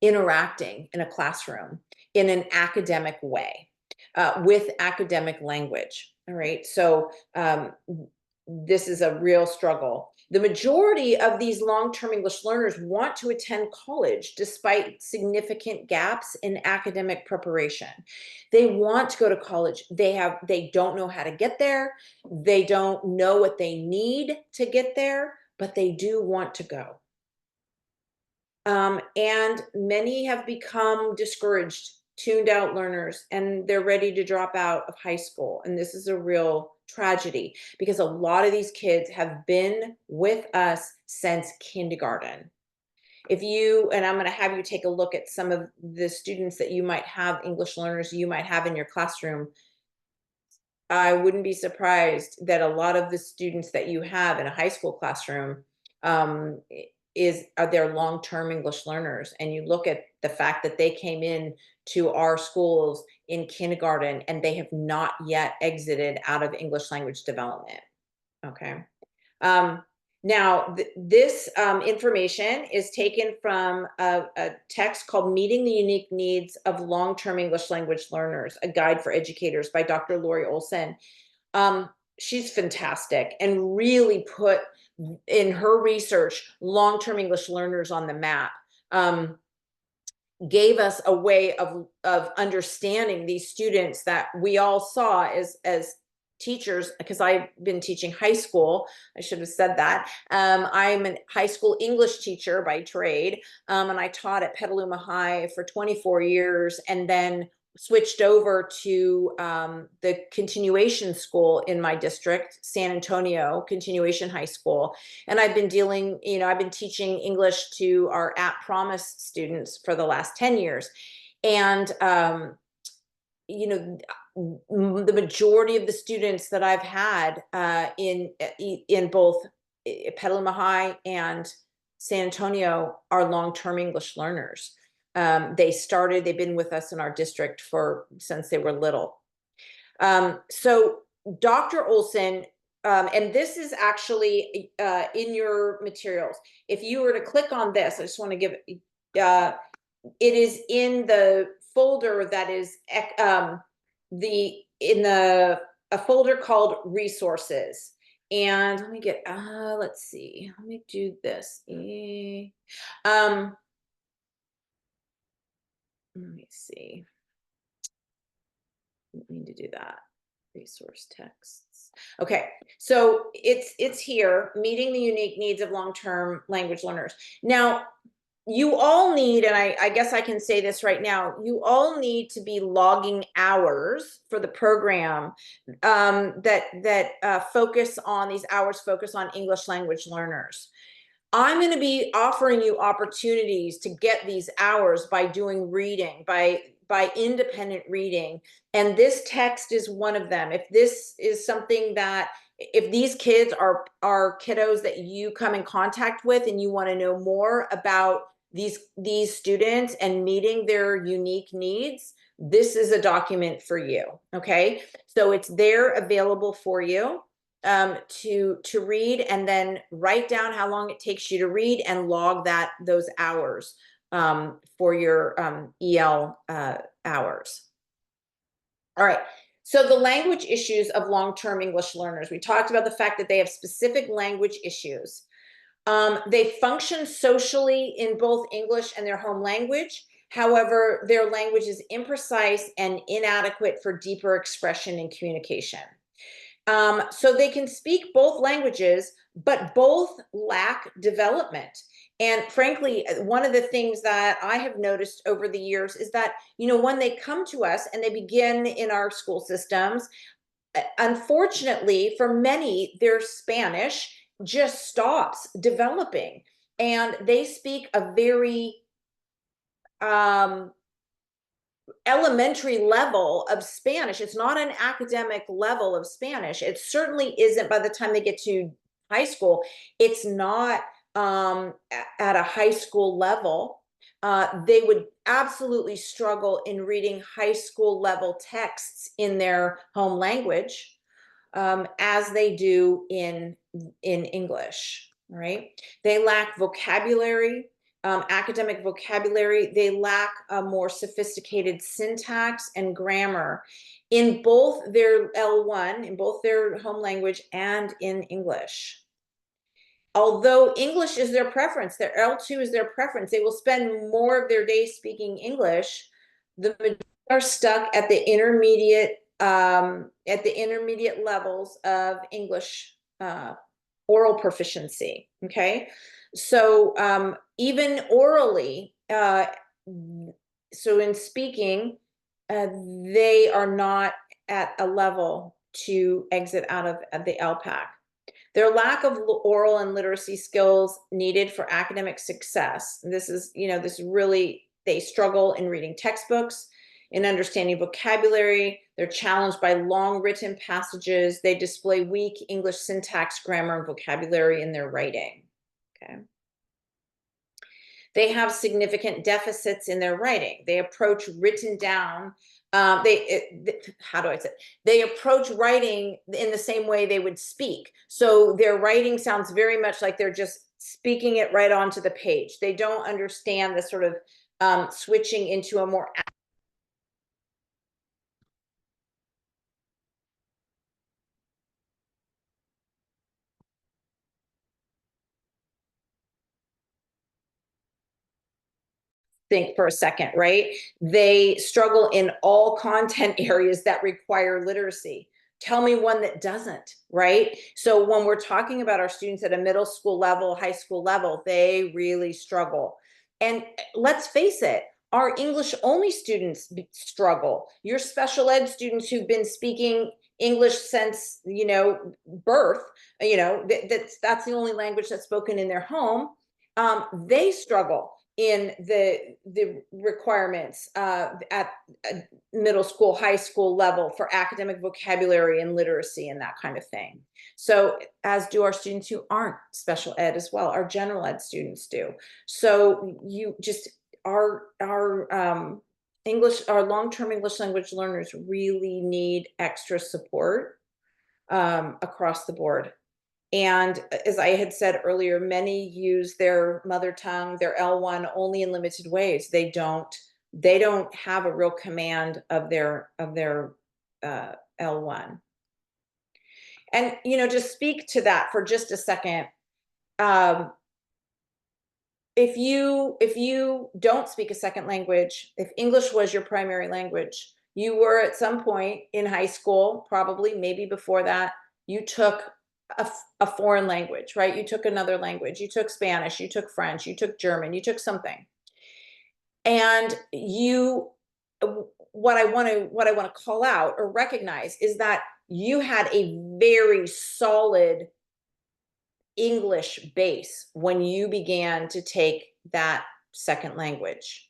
interacting in a classroom in an academic way, with academic language. All right, so this is a real struggle. The majority of these long-term English learners want to attend college despite significant gaps in academic preparation. They want to go to college. They don't know how to get there. They don't know what they need to get there, but they do want to go. And many have become discouraged, tuned out learners, and they're ready to drop out of high school. And this is a real tragedy because a lot of these kids have been with us since kindergarten. If you, and I'm going to have you take a look at some of the students that you might have, English learners you might have in your classroom. I wouldn't be surprised that a lot of the students that you have in a high school classroom um, are their long-term English learners. And you look at the fact that they came in to our schools in kindergarten and they have not yet exited out of English language development. Okay. Now, this information is taken from a text called Meeting the Unique Needs of Long-Term English Language Learners, a Guide for Educators by Dr. Lori Olson. She's fantastic and really put in her research long-term English learners on the map. Gave us a way of understanding these students that we all saw as teachers, because I've been teaching high school. I should have said that. I'm a high school English teacher by trade, and I taught at Petaluma High for 24 years and then switched over to the continuation school in my district, San Antonio Continuation High School. And I've been dealing, I've been teaching English to our At Promise students for the last 10 years. And, the majority of the students that I've had in both Petaluma High and San Antonio are long-term English learners. They've been with us in our district since they were little. So Dr. Olson, and this is actually in your materials. If you were to click on this, I just want to give it is in the folder that is a folder called resources. And let me get, let's see, let me do this. Let me see. I need to do that. Resource texts. Okay, so it's here, Meeting the Unique Needs of Long-Term Language Learners. Now, you all need, and I guess I can say this right now, you all need to be logging hours for the program that focus on these hours, focus on English language learners. I'm going to be offering you opportunities to get these hours by doing reading, by independent reading. And this text is one of them. If this is something that, if these kids are kiddos that you come in contact with and you want to know more about these students and meeting their unique needs, this is a document for you. Okay, so it's there available for you to read, and then write down how long it takes you to read and log those hours for your EL hours. All right. So the language issues of long-term English learners. We talked about the fact that they have specific language issues. They function socially in both English and their home language. However, their language is imprecise and inadequate for deeper expression and communication. So they can speak both languages, but both lack development. And frankly, one of the things that I have noticed over the years is that, when they come to us and they begin in our school systems, unfortunately, for many, their Spanish just stops developing. And they speak a very elementary level of Spanish. It's not an academic level of Spanish. It certainly isn't by the time they get to high school. It's not at a high school level. they would absolutely struggle in reading high school level texts in their home language, as they do in English, right? They lack vocabulary, academic vocabulary. They lack a more sophisticated syntax and grammar in both their L1, in both their home language and in English. Although English is their preference, their L2 is their preference, they will spend more of their day speaking English. The majority are stuck at the intermediate levels of English oral proficiency. Okay, so even orally, so in speaking, they are not at a level to exit out of the LPAC. Their lack of oral and literacy skills needed for academic success. This is, this really, they struggle in reading textbooks, in understanding vocabulary. They're challenged by long written passages. They display weak English syntax, grammar, and vocabulary in their writing. Okay. They have significant deficits in their writing. They approach written down. How do I say it? They approach writing in the same way they would speak. So their writing sounds very much like they're just speaking it right onto the page. They don't understand the sort of switching into a more think for a second, right? They struggle in all content areas that require literacy. Tell me one that doesn't, right? So when we're talking about our students at a middle school level, high school level, they really struggle. And let's face it, our English only students struggle. Your special ed students who've been speaking English since, birth, that's the only language that's spoken in their home. They struggle in the requirements at middle school, high school level for academic vocabulary and literacy and that kind of thing. So as do our students who aren't special ed as well, our general ed students do. So you just, our long-term English language learners really need extra support across the board. And as I had said earlier, many use their mother tongue, their L1, only in limited ways. They don't have a real command of their L1. And to speak to that for just a second, if you don't speak a second language, if English was your primary language, you were at some point in high school, probably maybe before that, you took a foreign language, right? You took another language. You took Spanish, you took French, you took German, you took something. And what I want to call out or recognize is that you had a very solid English base when you began to take that second language.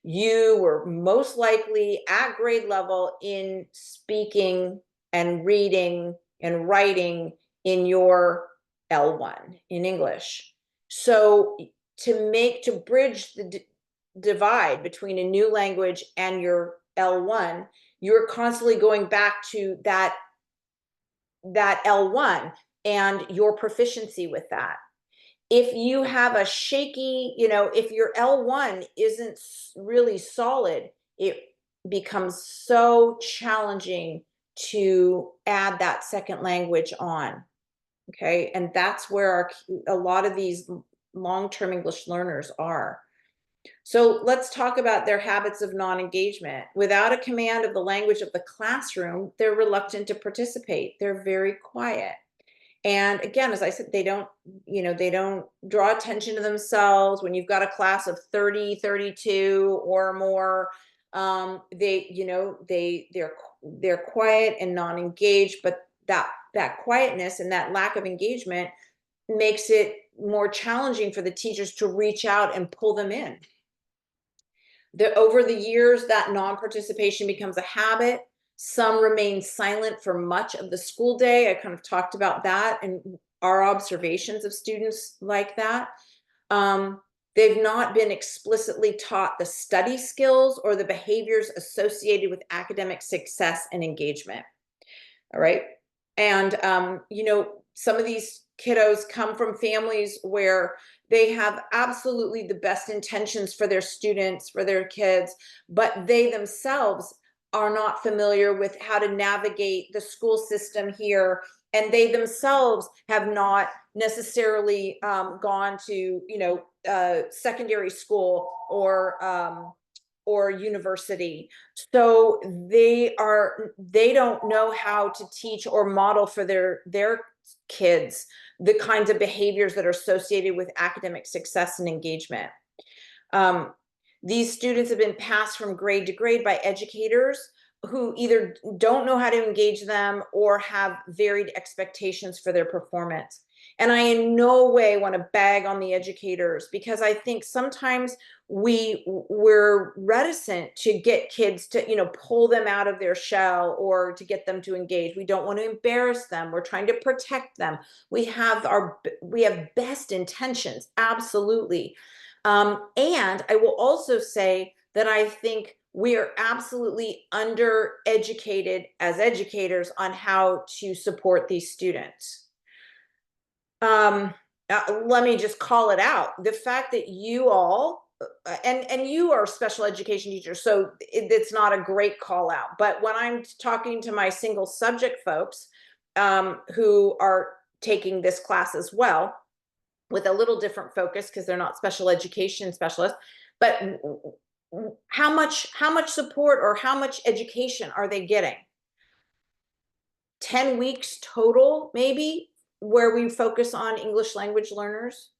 You were most likely at grade level in speaking and reading and writing in your L1 in English. So to bridge the divide between a new language and your L1, you're constantly going back to that L1 and your proficiency with that. If you have a shaky, if your L1 isn't really solid, it becomes so challenging to add that second language on. Okay, and that's where a lot of these long-term English learners are. So let's talk about their habits of non-engagement. Without a command of the language of the classroom, they're reluctant to participate. They're very quiet. And again, as I said, they don't draw attention to themselves. When you've got a class of 30, 32 or more, they're quiet and non-engaged, but that quietness and that lack of engagement makes it more challenging for the teachers to reach out and pull them in. Over the years, that non-participation becomes a habit. Some remain silent for much of the school day. I kind of talked about that and our observations of students like that. They've not been explicitly taught the study skills or the behaviors associated with academic success and engagement. All right. And, some of these kiddos come from families where they have absolutely the best intentions for their students, for their kids, but they themselves are not familiar with how to navigate the school system here. And they themselves have not necessarily gone to, secondary school or university. So they don't know how to teach or model for their kids the kinds of behaviors that are associated with academic success and engagement. These students have been passed from grade to grade by educators who either don't know how to engage them or have varied expectations for their performance. And I in no way want to bag on the educators, because I think sometimes we're reticent to get kids to, pull them out of their shell or to get them to engage. We don't want to embarrass them. We're trying to protect them. We have best intentions, absolutely. And I will also say that I think we are absolutely undereducated as educators on how to support these students. Let me just call it out. The fact that you all, and you are special education teachers, so it's not a great call out. But when I'm talking to my single subject folks who are taking this class as well, with a little different focus because they're not special education specialists, but how much support or how much education are they getting? 10 weeks total, maybe, where we focus on English language learners.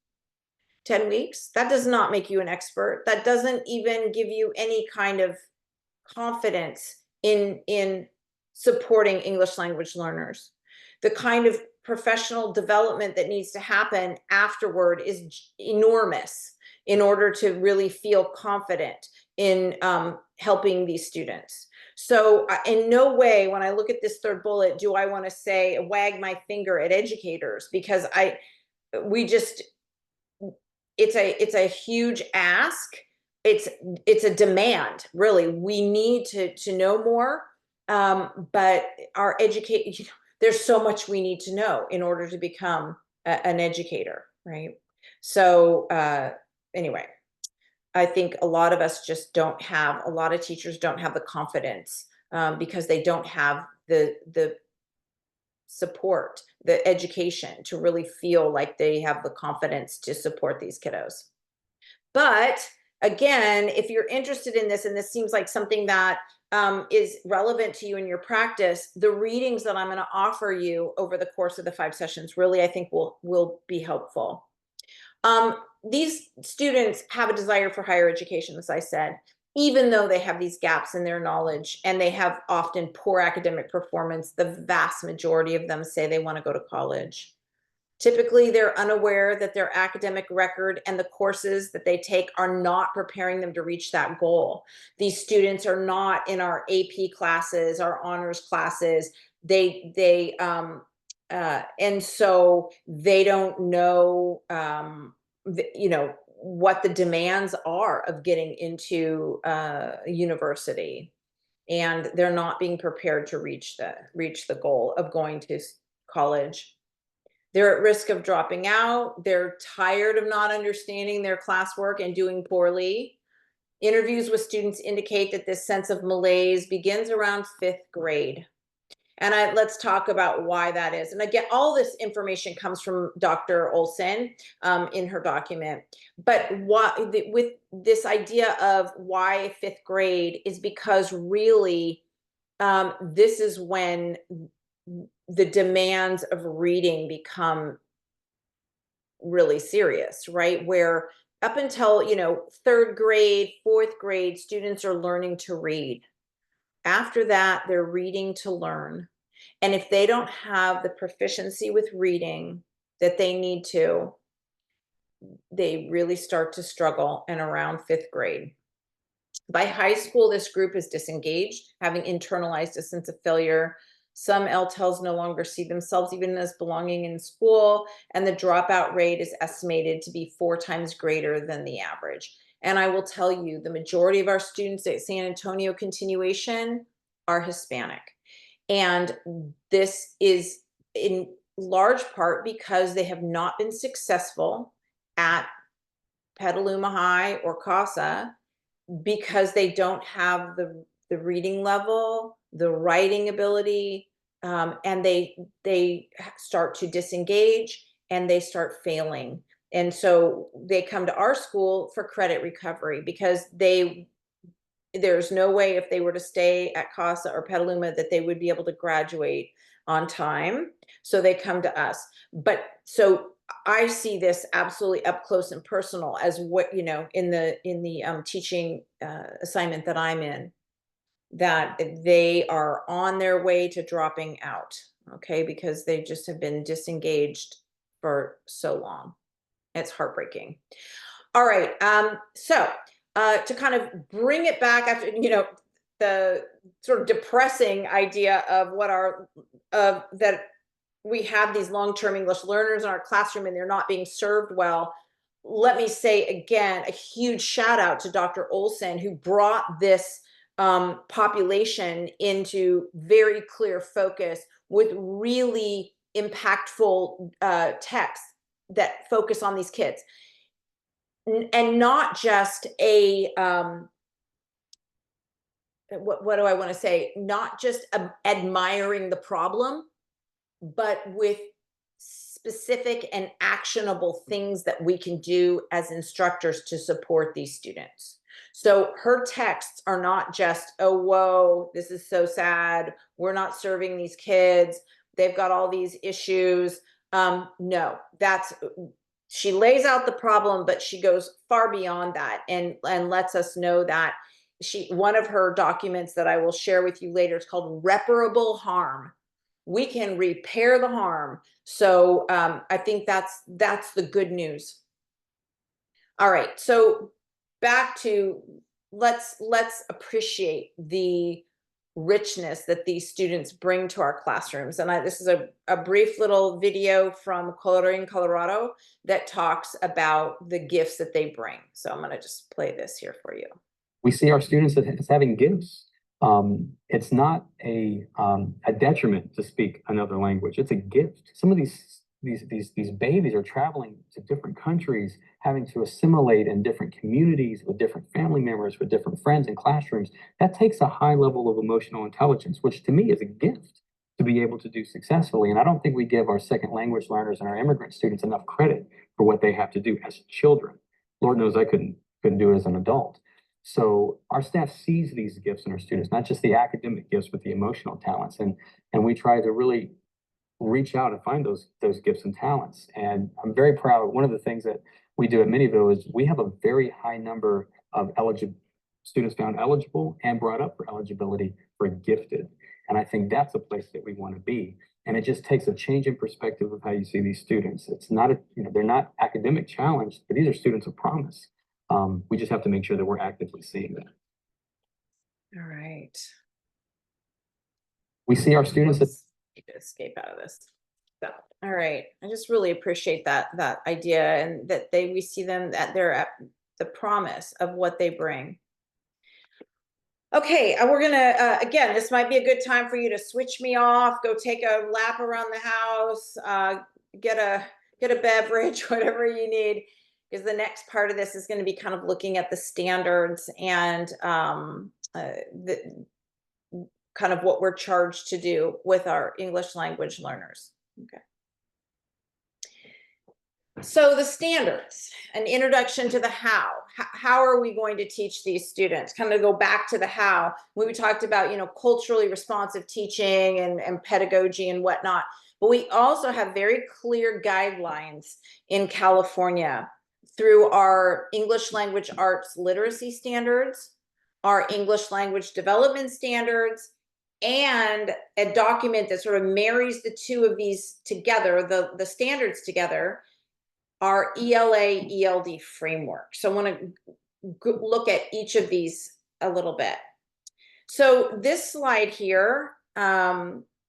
10 weeks. That does not make you an expert. That doesn't even give you any kind of confidence in supporting English language learners. The kind of professional development that needs to happen afterward is enormous in order to really feel confident in helping these students. So in no way, when I look at this third bullet, do I want to say wag my finger at educators, because it's a huge ask. It's a demand, really. We need to know more, but there's so much we need to know in order to become an educator, right? So anyway, I think a lot of teachers don't have the confidence because they don't have the support, the education to really feel like they have the confidence to support these kiddos. But again, if you're interested in this, and this seems like something that is relevant to you in your practice, the readings that I'm going to offer you over the course of the 5 sessions really, I think, will be helpful. These students have a desire for higher education, as I said, even though they have these gaps in their knowledge and they have often poor academic performance. The vast majority of them say they want to go to college. Typically, they're unaware that their academic record and the courses that they take are not preparing them to reach that goal. These students are not in our AP classes, our honors classes. And so they don't know, what the demands are of getting into university, and they're not being prepared to reach the goal of going to college. They're at risk of dropping out. They're tired of not understanding their classwork and doing poorly. Interviews with students indicate that this sense of malaise begins around 5th grade. And let's talk about why that is. And again, all this information comes from Dr. Olson in her document. But with this idea of why 5th grade is because really this is when the demands of reading become really serious, right? Where up until, 3rd grade, 4th grade, students are learning to read. After that, they're reading to learn. And if they don't have the proficiency with reading that they need to, they really start to struggle in around 5th grade. By high school, this group is disengaged, having internalized a sense of failure, Some LTELs no longer see themselves even as belonging in school, and the dropout rate is estimated to be 4 times greater than the average. And I will tell you, the majority of our students at San Antonio Continuation are Hispanic. And this is in large part because they have not been successful at Petaluma High or CASA, because they don't have the reading level, the writing ability, and they start to disengage and they start failing. And so they come to our school for credit recovery, because there's no way, if they were to stay at CASA or Petaluma, that they would be able to graduate on time. So they come to us. But so I see this absolutely up close and personal, as what, you know, in the teaching assignment that I'm in, that they are on their way to dropping out, okay, because they just have been disengaged for so long. It's heartbreaking. All right, so to kind of bring it back after, you know, the sort of depressing idea of what our that we have these long-term English learners in our classroom and they're not being served well. Let me say again, a huge shout out to Dr. Olson, who brought this population into very clear focus with really impactful texts that focus on these kids. And not just a what do I want to say? Not just admiring the problem, but with specific and actionable things that we can do as instructors to support these students. So her texts are not just, oh, whoa, this is so sad, we're not serving these kids, they've got all these issues. No, she lays out the problem, but she goes far beyond that, and lets us know that one of her documents that I will share with you later, is called Reparable Harm. We can repair the harm. So I think that's the good news. All right, so back to let's appreciate the richness that these students bring to our classrooms. And this is a brief little video from Coloring, Colorado, that talks about the gifts that they bring. So I'm going to just play this here for you. We see our students as having gifts. It's not a detriment to speak another language. It's a gift. Some of these babies are traveling to different countries, having to assimilate in different communities with different family members, with different friends and classrooms. That takes a high level of emotional intelligence, which to me is a gift to be able to do successfully. And I don't think we give our second language learners and our immigrant students enough credit for what they have to do as children. Lord knows I couldn't do it as an adult. So our staff sees these gifts in our students, not just the academic gifts, but the emotional talents. And we try to really reach out and find those gifts and talents. And I'm very proud of one of the things that we do at Minnieville is we have a very high number of students found eligible and brought up for eligibility for gifted. And I think that's a place that we want to be. And it just takes a change in perspective of how you see these students. It's not they're not academic challenged, but these are students of promise. We just have to make sure that we're actively seeing that. All right. We see our students escape out of this. So, all right. I just really appreciate that idea, and that we see them at the promise of what they bring. Okay, we're gonna again, this might be a good time for you to switch me off, go take a lap around the house, get a beverage, whatever you need, because the next part of this is going to be kind of looking at the standards and the kind of what we're charged to do with our English language learners. Okay. So the standards, an introduction to the how. How are we going to teach these students? Kind of go back to the how. We talked about, culturally responsive teaching and pedagogy and whatnot. But we also have very clear guidelines in California through our English language arts literacy standards, our English language development standards, and a document that sort of marries the two of these together, the standards together, our ELA ELD framework. So I want to look at each of these a little bit. So this slide here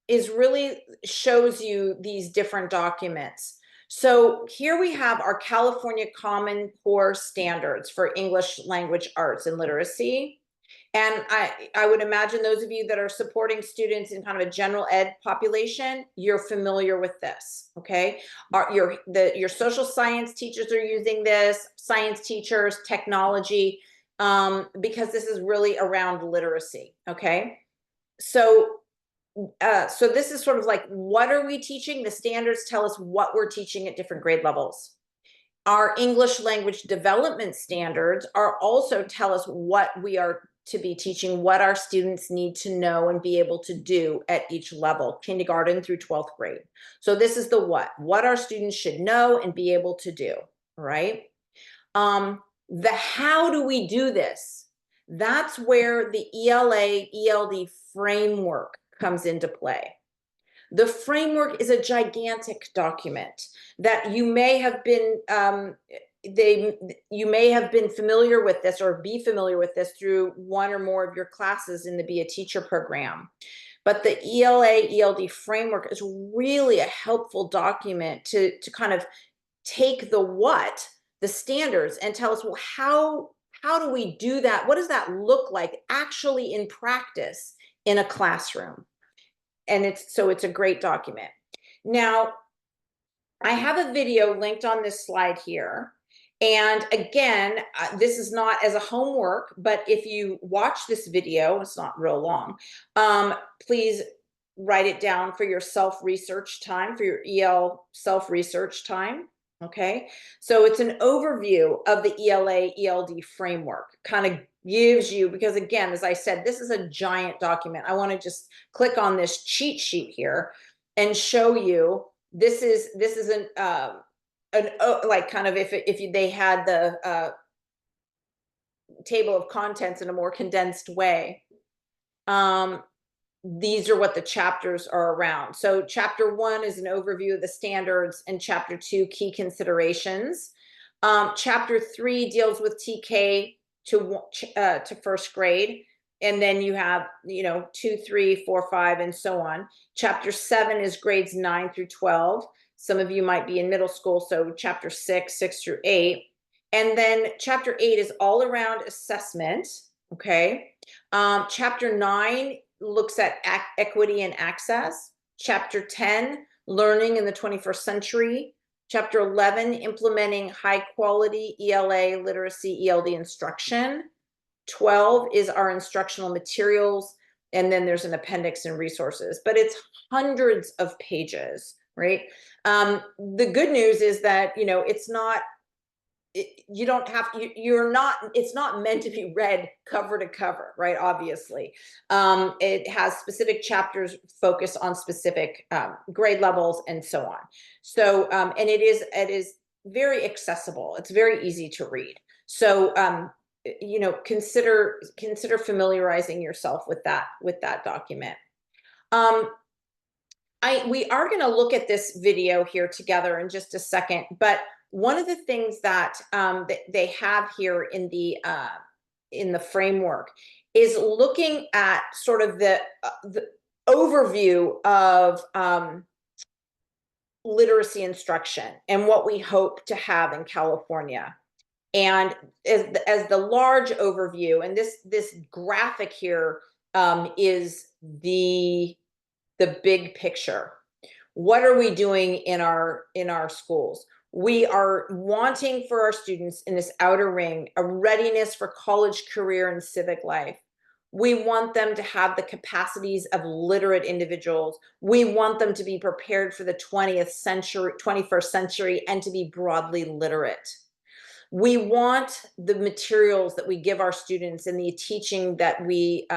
is really shows you these different documents. So here we have our California Common Core standards for English language arts and literacy. And I would imagine those of you that are supporting students in kind of a general ed population, you're familiar with this, okay? Your social science teachers are using this, science teachers, technology, because this is really around literacy, okay? So so this is sort of like, what are we teaching? The standards tell us what we're teaching at different grade levels. Our English language development standards are also tell us what we are to be teaching, what our students need to know and be able to do at each level, kindergarten through 12th grade. So this is the what our students should know and be able to do, right? The how do we do this? That's where the ELA, ELD framework comes into play. The framework is a gigantic document that you may have been you may have been familiar with this or be familiar with this through one or more of your classes in the Be a Teacher program. But the ELA, ELD framework is really a helpful document to kind of take the standards, and tell us, well, how do we do that? What does that look like actually in practice in a classroom? And it's a great document. Now, I have a video linked on this slide here. And again, this is not as a homework, but if you watch this video, it's not real long, please write it down for your self-research time, for your EL self-research time. Okay, so it's an overview of the ELA ELD framework, kind of gives you, because again, as I said, this is a giant document. I want to just click on this cheat sheet here and show you this is like kind of if they had the table of contents in a more condensed way. These are what the chapters are around. So chapter 1 is an overview of the standards, and chapter 2, key considerations. Chapter 3 deals with TK to first grade. And then you have, 2, 3, 4, 5, and so on. Chapter 7 is grades 9 through 12. Some of you might be in middle school, so chapter 6, 6 through 8. And then chapter 8 is all around assessment, okay? Chapter 9 looks at equity and access. Chapter 10, learning in the 21st century. Chapter 11, implementing high quality ELA literacy ELD instruction. 12 is our instructional materials. And then there's an appendix and resources, but it's hundreds of pages, right? The good news is that, it's not, you don't have to, you're not, it's not meant to be read cover to cover, right? Obviously, it has specific chapters focused on specific grade levels and so on. So, and it is very accessible. It's very easy to read. So, consider familiarizing yourself with that document. We are going to look at this video here together in just a second, but one of the things that they have here in the framework is looking at sort of the overview of literacy instruction and what we hope to have in California. And as the large overview, and this graphic here is the big picture. What are we doing in our schools? We are wanting for our students in this outer ring a readiness for college, career, and civic life. We want them to have the capacities of literate individuals. We want them to be prepared for the 21st century, and to be broadly literate. We want the materials that we give our students and the teaching that we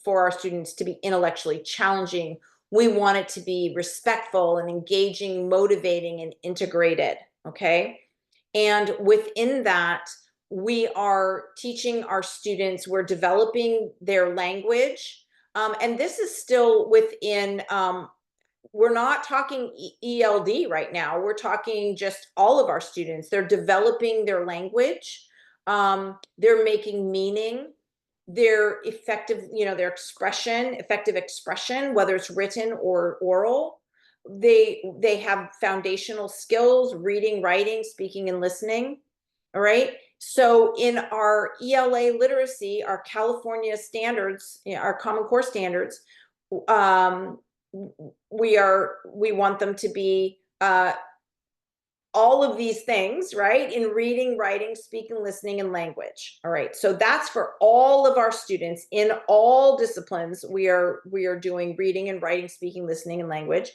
for our students to be intellectually challenging. We want it to be respectful and engaging, motivating, and integrated, okay? And within that, we are teaching our students, we're developing their language. And this is still within, we're not talking ELD right now. We're talking just all of our students. They're developing their language. They're making meaning. their effective, their effective expression, whether it's written or oral. They have foundational skills, reading, writing, speaking, and listening. All right. So in our ELA literacy, our California standards, our Common Core standards, um, we want them to be all of these things, right? In reading, writing, speaking, listening, and language. All right. So that's for all of our students in all disciplines. We are doing reading and writing, speaking, listening, and language.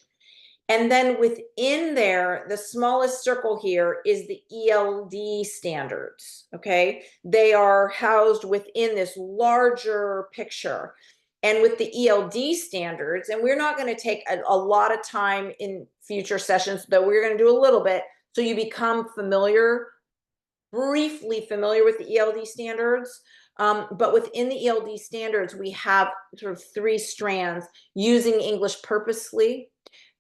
And then within there, the smallest circle here is the ELD standards, okay? They are housed within this larger picture. And with the ELD standards, and we're not going to take a lot of time in future sessions, but we're going to do a little bit so you become briefly familiar with the ELD standards. But within the ELD standards, we have sort of 3 strands: using English purposely,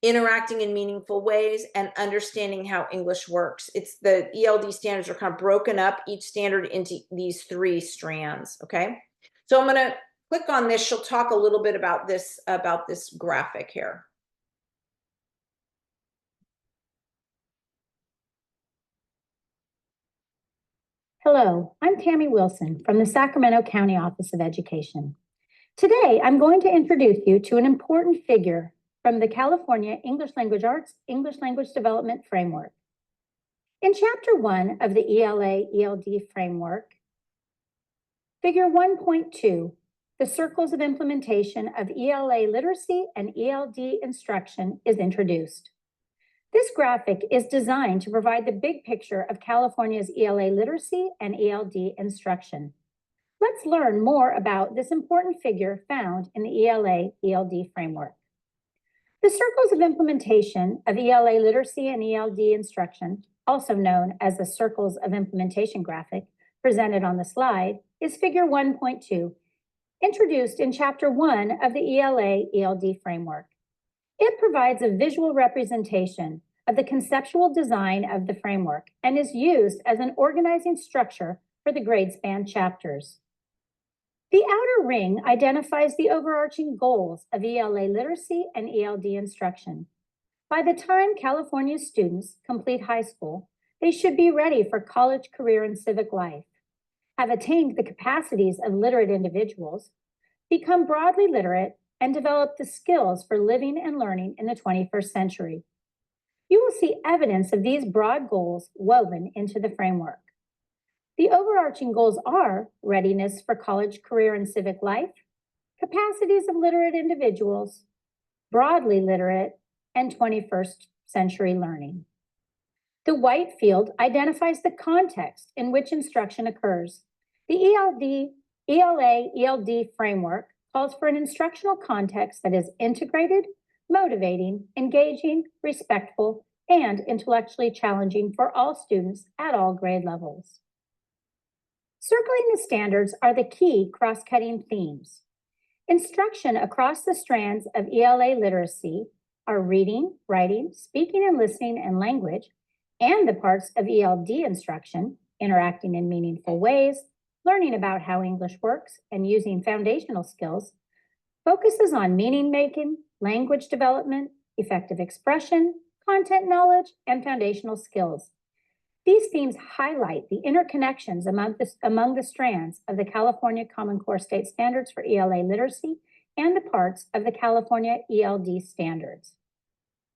interacting in meaningful ways, and understanding how English works. It's the ELD standards are kind of broken up, each standard, into these 3 strands. Okay. So I'm going to click on this. She'll talk a little bit about this graphic here. Hello, I'm Tammy Wilson from the Sacramento County Office of Education. Today, I'm going to introduce you to an important figure from the California English Language Arts English Language Development Framework. In Chapter 1 of the ELA-ELD framework, Figure 1.2, the circles of implementation of ELA literacy and ELD instruction, is introduced. This graphic is designed to provide the big picture of California's ELA literacy and ELD instruction. Let's learn more about this important figure found in the ELA-ELD framework. The circles of implementation of ELA literacy and ELD instruction, also known as the circles of implementation graphic presented on the slide, is Figure 1.2, introduced in Chapter 1 of the ELA-ELD framework. It provides a visual representation of the conceptual design of the framework and is used as an organizing structure for the grade span chapters. The outer ring identifies the overarching goals of ELA literacy and ELD instruction. By the time California students complete high school, they should be ready for college, career, and civic life, have attained the capacities of literate individuals, become broadly literate, and develop the skills for living and learning in the 21st century. You will see evidence of these broad goals woven into the framework. The overarching goals are readiness for college, career, and civic life, capacities of literate individuals, broadly literate, and 21st century learning. The white field identifies the context in which instruction occurs. The ELA-ELD framework calls for an instructional context that is integrated, motivating, engaging, respectful, and intellectually challenging for all students at all grade levels. Circling the standards are the key cross-cutting themes. Instruction across the strands of ELA literacy are reading, writing, speaking and listening, and language, and the parts of ELD instruction, interacting in meaningful ways, learning about how English works, and using foundational skills, focuses on meaning making, language development, effective expression, content knowledge, and foundational skills. These themes highlight the interconnections among the strands of the California Common Core State Standards for ELA literacy and the parts of the California ELD standards.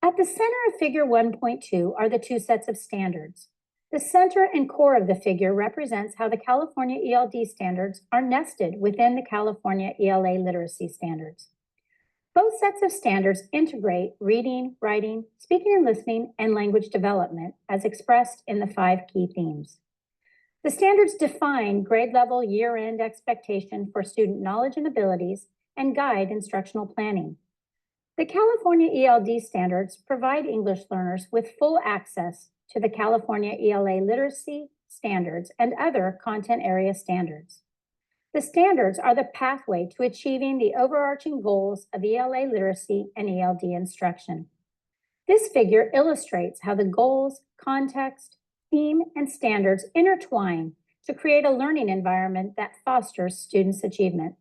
At the center of Figure 1.2 are the 2 sets of standards. The center and core of the figure represents how the California ELD standards are nested within the California ELA literacy standards. Both sets of standards integrate reading, writing, speaking and listening, and language development as expressed in the 5 key themes. The standards define grade level year-end expectation for student knowledge and abilities and guide instructional planning. The California ELD standards provide English learners with full access to the California ELA literacy standards and other content area standards. The standards are the pathway to achieving the overarching goals of ELA literacy and ELD instruction. This figure illustrates how the goals, context, theme, and standards intertwine to create a learning environment that fosters students' achievement.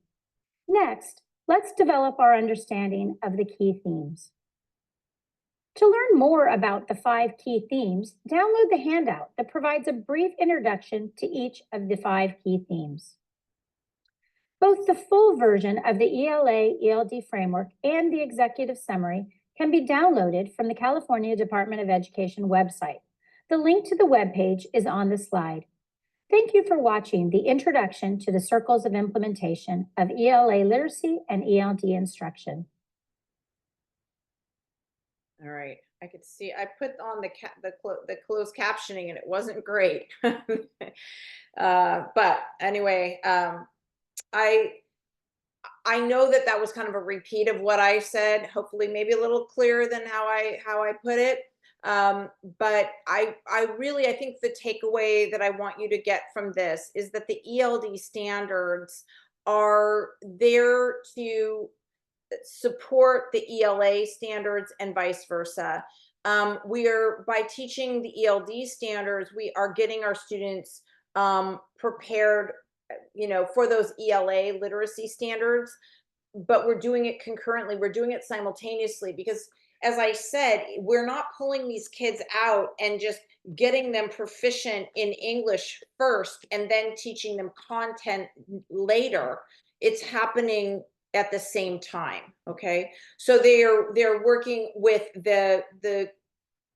Next, let's develop our understanding of the key themes. To learn more about the 5 key themes, download the handout that provides a brief introduction to each of the 5 key themes. Both the full version of the ELA-ELD framework and the executive summary can be downloaded from the California Department of Education website. The link to the webpage is on the slide. Thank you for watching the introduction to the circles of implementation of ELA literacy and ELD instruction. All right, I could see, I put on the closed captioning and it wasn't great. But anyway, I know that that was kind of a repeat of what I said, hopefully maybe a little clearer than how I put it. But I really, I think the takeaway that I want you to get from this is that the ELD standards are there to support the ELA standards and vice versa. By teaching the ELD standards, we are getting our students prepared, for those ELA literacy standards, but we're doing it concurrently. We're doing it simultaneously because, as I said, we're not pulling these kids out and just getting them proficient in English first and then teaching them content later. It's happening at the same time. Okay, so they're working with the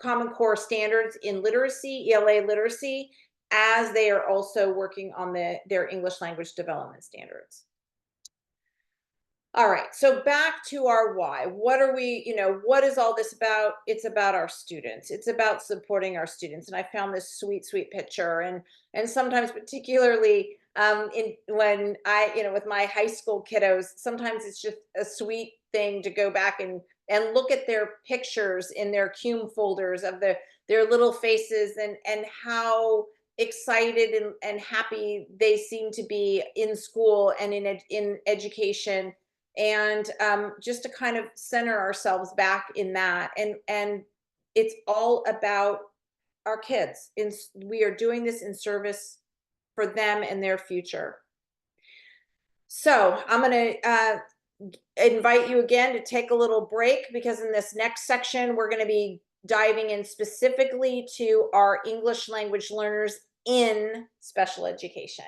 Common Core standards in literacy, ELA literacy, as they are also working on their English language development standards. All right, so back to our why. What are we, what is all this about? It's about our students. It's about supporting our students. And I found this sweet, sweet picture. And sometimes, particularly when I, with my high school kiddos, sometimes it's just a sweet thing to go back and look at their pictures in their CURR folders of their little faces and how excited and happy they seem to be in school and in education. And just to kind of center ourselves back in that, and it's all about our kids. We are doing this in service for them and their future. So I'm going to invite you again to take a little break, because in this next section we're going to be diving in specifically to our English language learners in special education.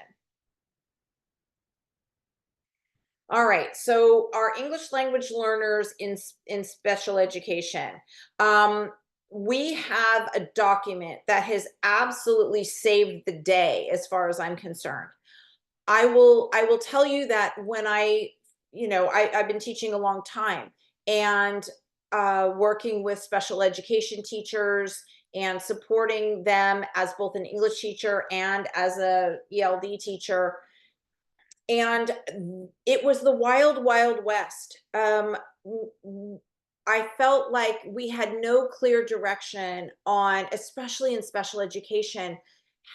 All right, so our English language learners in special education. We have a document that has absolutely saved the day as far as I'm concerned. I will tell you that when I've been teaching a long time and working with special education teachers and supporting them as both an English teacher and as a ELD teacher. And it was the wild, wild west. I felt like we had no clear direction on, especially in special education,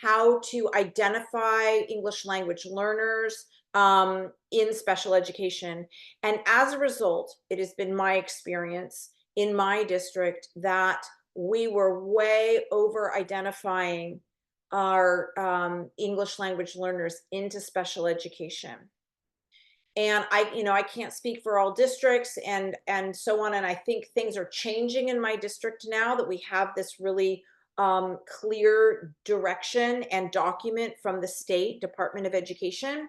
how to identify English language learners in special education. And as a result, it has been my experience in my district that we were way over identifying our English language learners into special education. And I can't speak for all districts and so on. And I think things are changing in my district now that we have this really clear direction and document from the state Department of Education.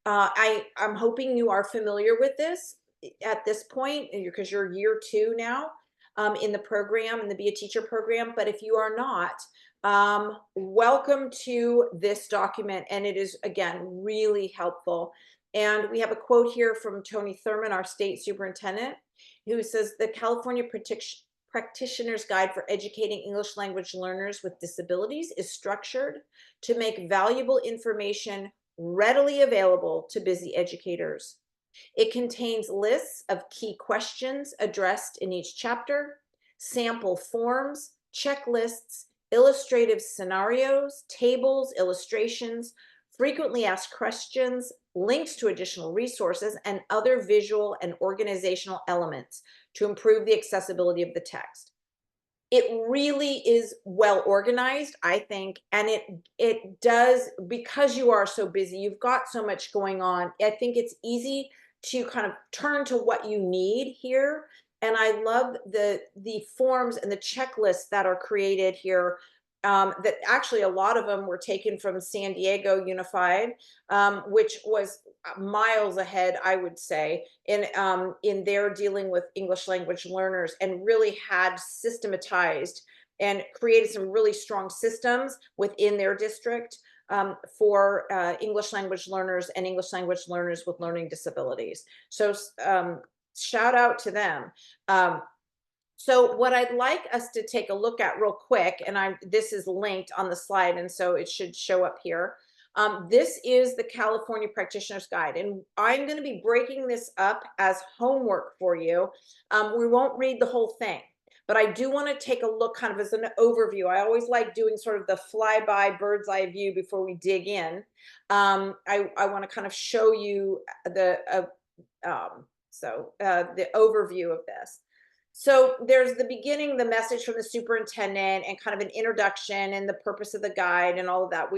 I'm hoping you are familiar with this at this point, because you're year 2 now in the program, in the Be a Teacher program. But if you are not, welcome to this document. And it is, again, really helpful. And we have a quote here from Tony Thurman, our state superintendent, who says, "The California Practitioner's Guide for Educating English Language Learners with Disabilities is structured to make valuable information readily available to busy educators. It contains lists of key questions addressed in each chapter, sample forms, checklists, illustrative scenarios, tables, illustrations, frequently asked questions, links to additional resources, and other visual and organizational elements to improve the accessibility of the text." it really is well organized, I think, and it does, because you are so busy, you've got so much going on. I think it's easy to kind of turn to what you need here. And I love the forms and the checklists that are created here. That actually a lot of them were taken from San Diego Unified, which was miles ahead, I would say, in their dealing with English language learners, and really had systematized and created some really strong systems within their district, for English language learners and English language learners with learning disabilities. So shout out to them. So what I'd like us to take a look at real quick, and this is linked on the slide, and so it should show up here. This is the California Practitioner's Guide, and I'm going to be breaking this up as homework for you. We won't read the whole thing, but I do want to take a look kind of as an overview. I always like doing sort of the flyby bird's eye view before we dig in. I want to kind of show you the overview of this. So there's the beginning, the message from the superintendent, and kind of an introduction and the purpose of the guide and all of that.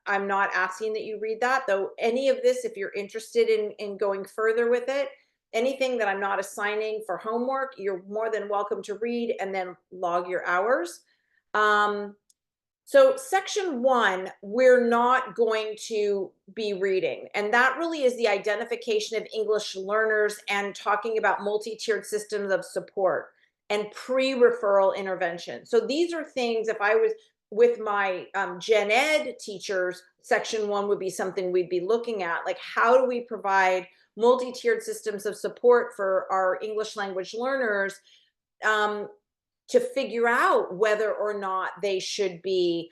I'm not asking that you read that, though. Any of this, if you're interested in going further with it, anything that I'm not assigning for homework, you're more than welcome to read and then log your hours. So section 1, we're not going to be reading, and that really is the identification of English learners and talking about multi-tiered systems of support and pre-referral intervention. So these are things, if I was with my gen ed teachers, section 1 would be something we'd be looking at, like how do we provide multi-tiered systems of support for our English language learners, to figure out whether or not they should be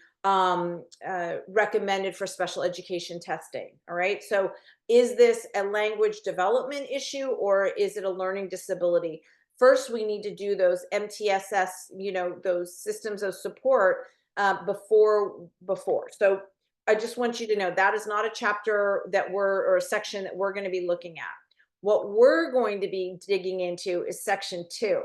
recommended for special education testing. All right. So is this a language development issue, or is it a learning disability? First, we need to do those MTSS, those systems of support before. So I just want you to know that is not a chapter or a section that we're going to be looking at. What we're going to be digging into is section 2.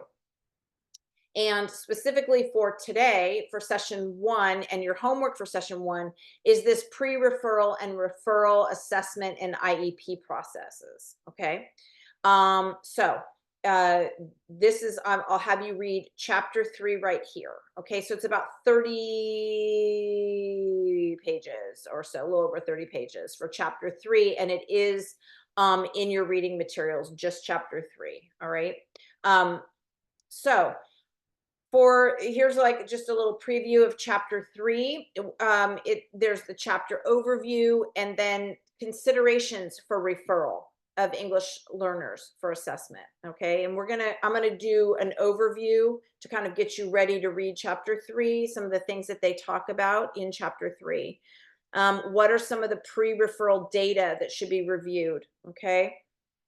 And specifically for today, for session 1, and your homework for session 1 is this pre-referral and referral assessment and IEP processes. Okay. This is, I'll have you read chapter 3 right here. Okay. So it's about 30 pages or so, a little over 30 pages for chapter 3. And it is in your reading materials, just chapter 3. All right. Here's like just a little preview of chapter 3. There's the chapter overview, and then considerations for referral of English learners for assessment. Okay. And I'm gonna do an overview to kind of get you ready to read chapter 3, some of the things that they talk about in chapter 3. What are some of the pre-referral data that should be reviewed? Okay.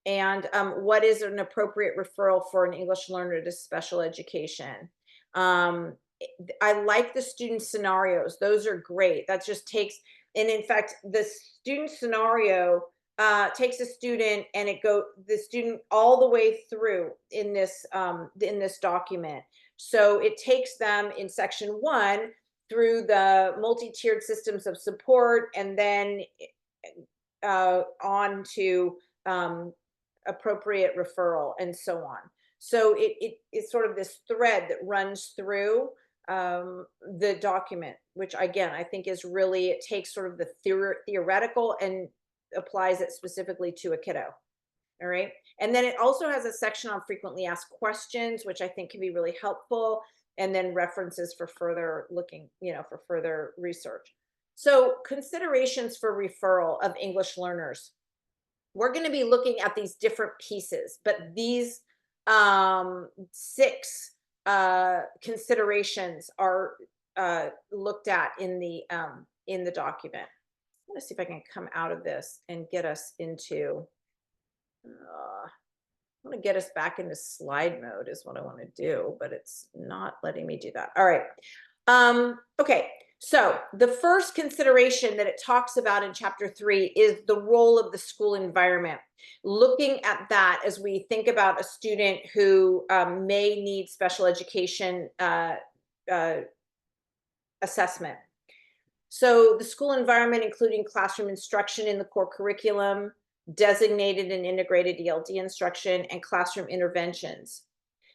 And what is an appropriate referral for an English learner to special education? I like the student scenarios. Those are great. That just takes, and in fact, the student scenario takes a student and the student all the way through in this document. So it takes them in section 1 through the multi-tiered systems of support, and then on to appropriate referral and so on. So it's sort of this thread that runs through the document, which again, I think is really, it takes sort of the theoretical and applies it specifically to a kiddo. All right. And then it also has a section on frequently asked questions, which I think can be really helpful. And then references for further looking, for further research. So considerations for referral of English learners. We're going to be looking at these different pieces, but these 6 considerations are looked at in the document. Let's see if I can come out of this and get us into. I want to get us back into slide mode is what I want to do, but it's not letting me do that. All right. Okay. So the first consideration that it talks about in chapter 3 is the role of the school environment. Looking at that as we think about a student who may need special education assessment. So the school environment, including classroom instruction in the core curriculum, designated and integrated ELD instruction, and classroom interventions.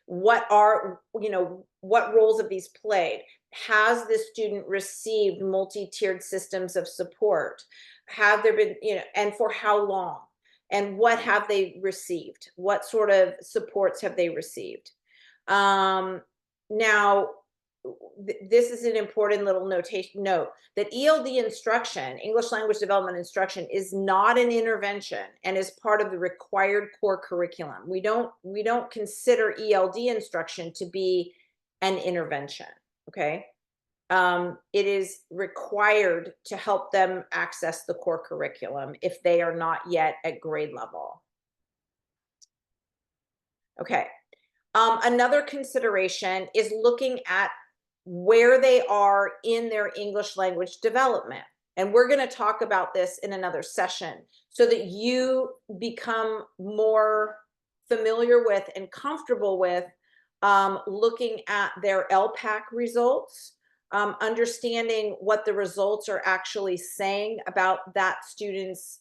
What roles have these played? Has the student received multi-tiered systems of support? Have there been, and for how long? And what have they received? What sort of supports have they received? Now, this is an important little note that ELD instruction, English language development instruction, is not an intervention and is part of the required core curriculum. We don't consider ELD instruction to be an intervention, okay? It is required to help them access the core curriculum if they are not yet at grade level. Okay. Another consideration is looking at where they are in their English language development. And we're going to talk about this in another session so that you become more familiar with and comfortable with looking at their LPAC results, understanding what the results are actually saying about that student's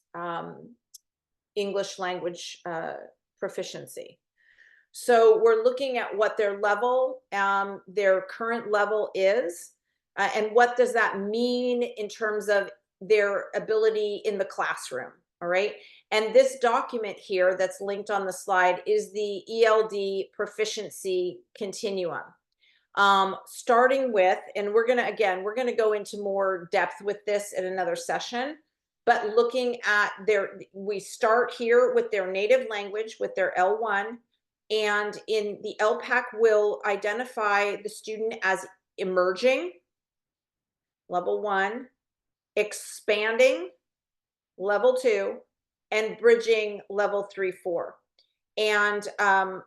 English language proficiency. So we're looking at what their level, their current level is, and what does that mean in terms of their ability in the classroom, all right? And this document here that's linked on the slide is the ELD proficiency continuum. Starting with, and we're gonna go into more depth with this in another session, but looking at we start here with their native language, with their L1, and in the LPAC will identify the student as emerging, level 1, expanding, level 2, and bridging, level 3, 4. And I'm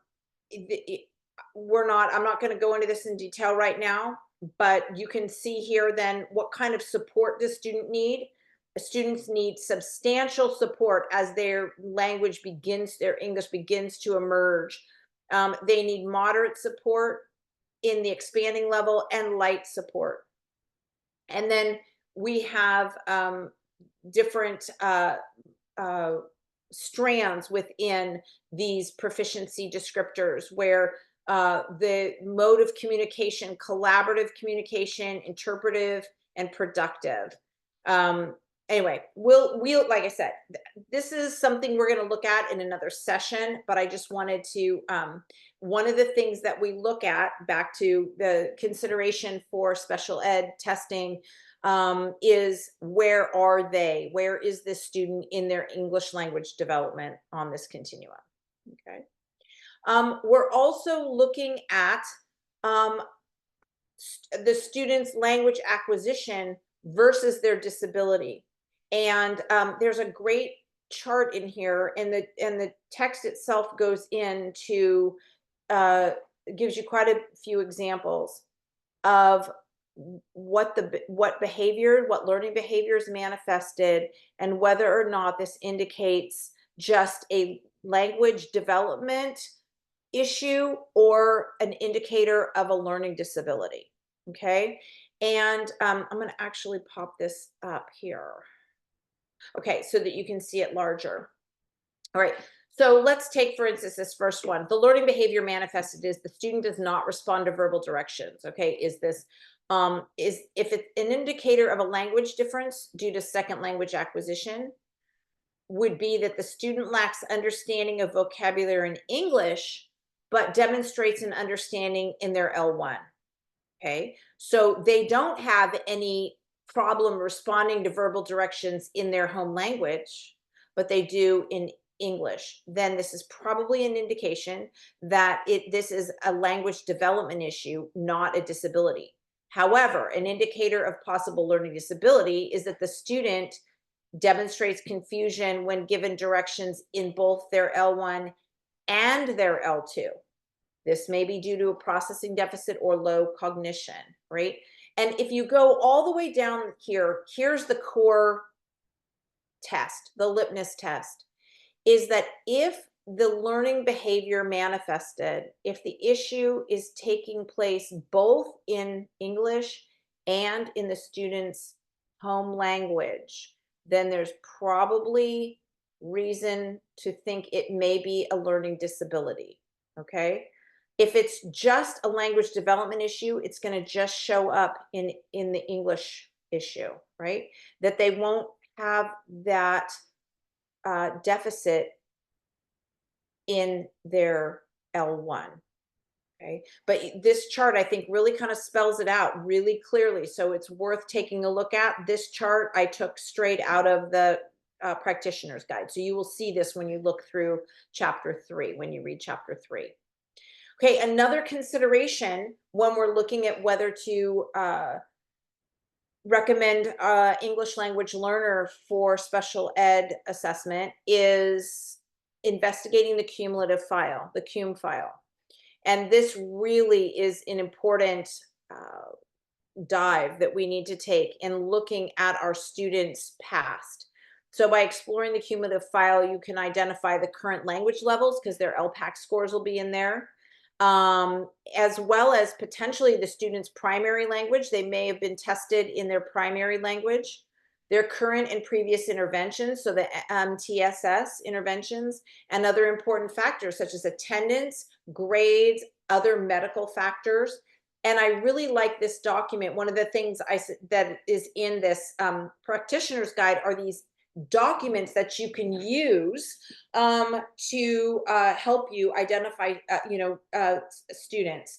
not going to go into this in detail right now, but you can see here then what kind of support does student need. Students need substantial support as their English begins to emerge. They need moderate support in the expanding level and light support. And then we have different strands within these proficiency descriptors where the mode of communication, collaborative communication, interpretive, and productive. Anyway, we'll like I said, this is something we're going to look at in another session, but I just wanted to, one of the things that we look at, back to the consideration for special ed testing, is where are they? Where is this student in their English language development on this continuum? Okay. We're also looking at the student's language acquisition versus their disability. And there's a great chart in here, and the text itself goes into gives you quite a few examples of what learning behaviors manifested, and whether or not this indicates just a language development issue or an indicator of a learning disability. Okay, and I'm going to actually pop this up here. Okay, so that you can see it larger. All right, so let's take, for instance, this first one. The learning behavior manifested is the student does not respond to verbal directions. Okay, is this, if it's an indicator of a language difference due to second language acquisition, would be that the student lacks understanding of vocabulary in English, but demonstrates an understanding in their L1. Okay, so they don't have any problem responding to verbal directions in their home language, but they do in English. Then this is probably an indication that this is a language development issue, not a disability. However, an indicator of possible learning disability is that the student demonstrates confusion when given directions in both their L1 and their L2. This may be due to a processing deficit or low cognition, right? And if you go all the way down here, here's the core test, the litmus test, is that if the learning behavior manifested, if the issue is taking place both in English and in the student's home language, then there's probably reason to think it may be a learning disability, okay? If it's just a language development issue, it's going to just show up in the English issue, right? That they won't have that deficit in their L1. Okay. But this chart, I think, really kind of spells it out really clearly. So it's worth taking a look at. This chart I took straight out of the practitioner's guide. So you will see this when you look through chapter 3, when you read chapter 3. Okay, another consideration when we're looking at whether to recommend English language learner for special ed assessment is investigating the cumulative file, the cum file. And this really is an important dive that we need to take in looking at our students' past. So by exploring the cumulative file, you can identify the current language levels because their LPAC scores will be in there, as well as potentially the student's primary language. They may have been tested in their primary language, their current and previous interventions, so the TSS interventions, and other important factors such as attendance, grades, other medical factors. And I really like this document. One of the things that is in this practitioner's guide are these documents that you can use to help you identify, students.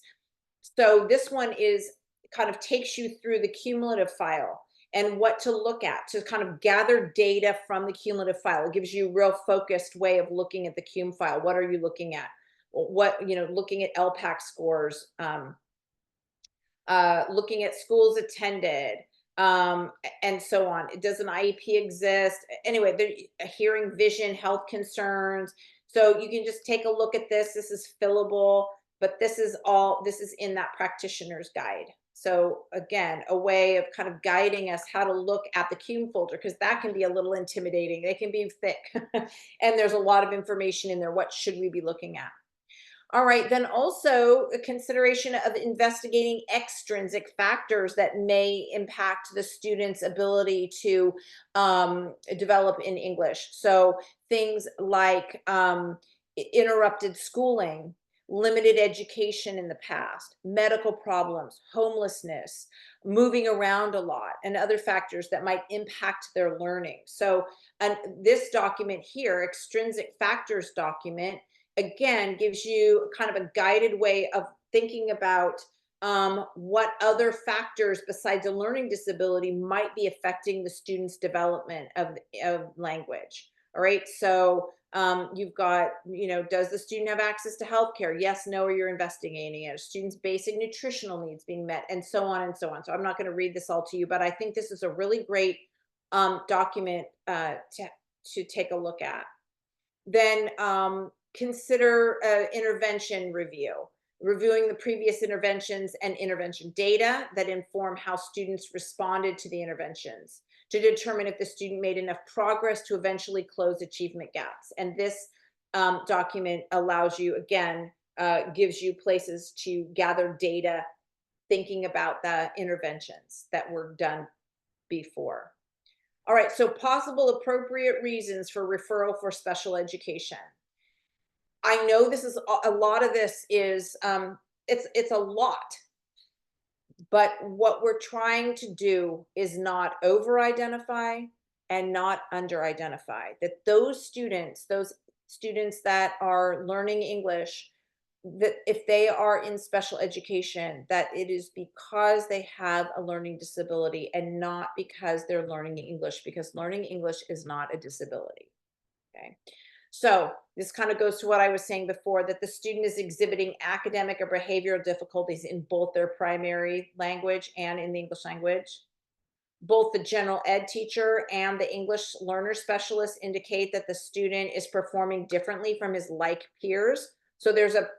So this one is kind of takes you through the cumulative file and what to look at to kind of gather data from the cumulative file. It gives you a real focused way of looking at the cum file. What are you looking at? Looking at LPAC scores, looking at schools attended, and so on. Does an IEP exist? Anyway, hearing, vision, health concerns. So you can just take a look at this. This is fillable, but this is in that practitioner's guide. So again, a way of kind of guiding us how to look at the cum folder, because that can be a little intimidating. They can be thick and there's a lot of information in there. What should we be looking at? All right, then also a consideration of investigating extrinsic factors that may impact the student's ability to develop in English. So things like interrupted schooling, limited education in the past, medical problems, homelessness, moving around a lot, and other factors that might impact their learning. So this document here, extrinsic factors document, again, gives you kind of a guided way of thinking about what other factors besides a learning disability might be affecting the student's development of language. All right, so you've got, does the student have access to healthcare? Yes, no, or you're investigating it. Students' basic nutritional needs being met, and so on and so on. So I'm not going to read this all to you, but I think this is a really great document to take a look at. Then consider intervention review, reviewing the previous interventions and intervention data that inform how students responded to the interventions to determine if the student made enough progress to eventually close achievement gaps. And this document allows you, again, gives you places to gather data thinking about the interventions that were done before. All right, so possible appropriate reasons for referral for special education. I know this is a lot of this is it's a lot, but what we're trying to do is not over identify and not under identify. That those students that are learning English, that if they are in special education, that it is because they have a learning disability and not because they're learning English, because learning English is not a disability. Okay. So this kind of goes to what I was saying before, that the student is exhibiting academic or behavioral difficulties in both their primary language and in the English language. Both the general ed teacher and the English learner specialist indicate that the student is performing differently from his like peers. So there's a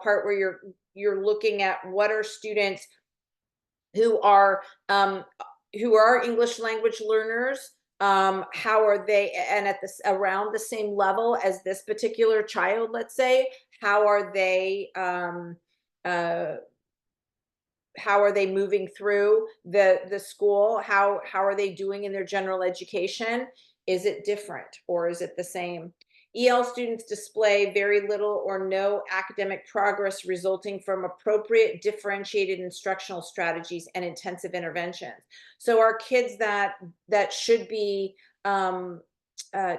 part where you're looking at what are students who are English language learners How are they, and at this around the same level as this particular child, let's say, how are they uh, how are they moving through the school? How are they doing in their general education? Is it different or is it the same? EL students display very little or no academic progress resulting from appropriate differentiated instructional strategies and intensive interventions. So our kids that should be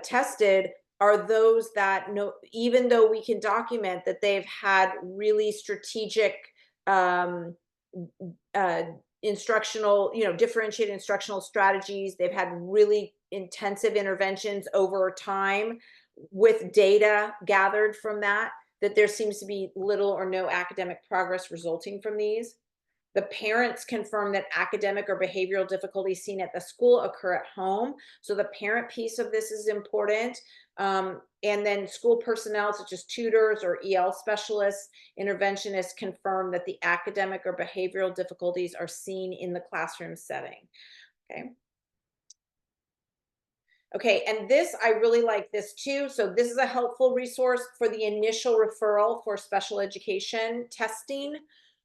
tested are those that know, even though we can document that they've had really strategic um, uh, instructional, differentiated instructional strategies. They've had really intensive interventions over time with data gathered from that there seems to be little or no academic progress resulting from these. The parents confirm that academic or behavioral difficulties seen at the school occur at home. So the parent piece of this is important. And then school personnel such as tutors or EL specialists, interventionists confirm that the academic or behavioral difficulties are seen in the classroom setting. Okay. Okay, and this, I really like this too. So this is a helpful resource for the initial referral for special education testing.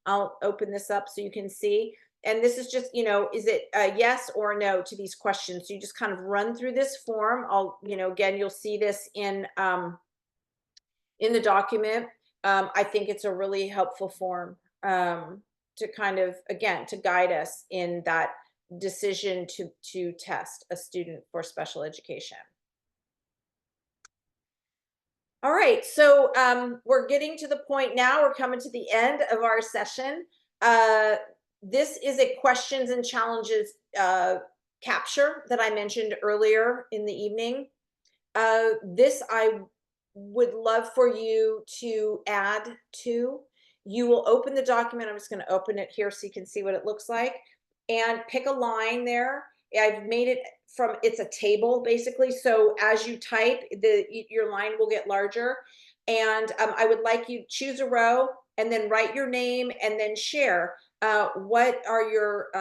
I'll open this up so you can see. And this is just, is it a yes or a no to these questions? So you just kind of run through this form. Again, you'll see this in the document. I think it's a really helpful form to kind of, again, to guide us in that decision to test a student for special education. All right, so we're getting to the point now. We're coming to the end of our session. This is a questions and challenges capture that I mentioned earlier in the evening. This I would love for you to add to. You will open the document. I'm just going to open it here so you can see what it looks like, and pick a line there. I've made it it's a table basically. So as you type, your line will get larger. And I would like you to choose a row and then write your name and then share. What are your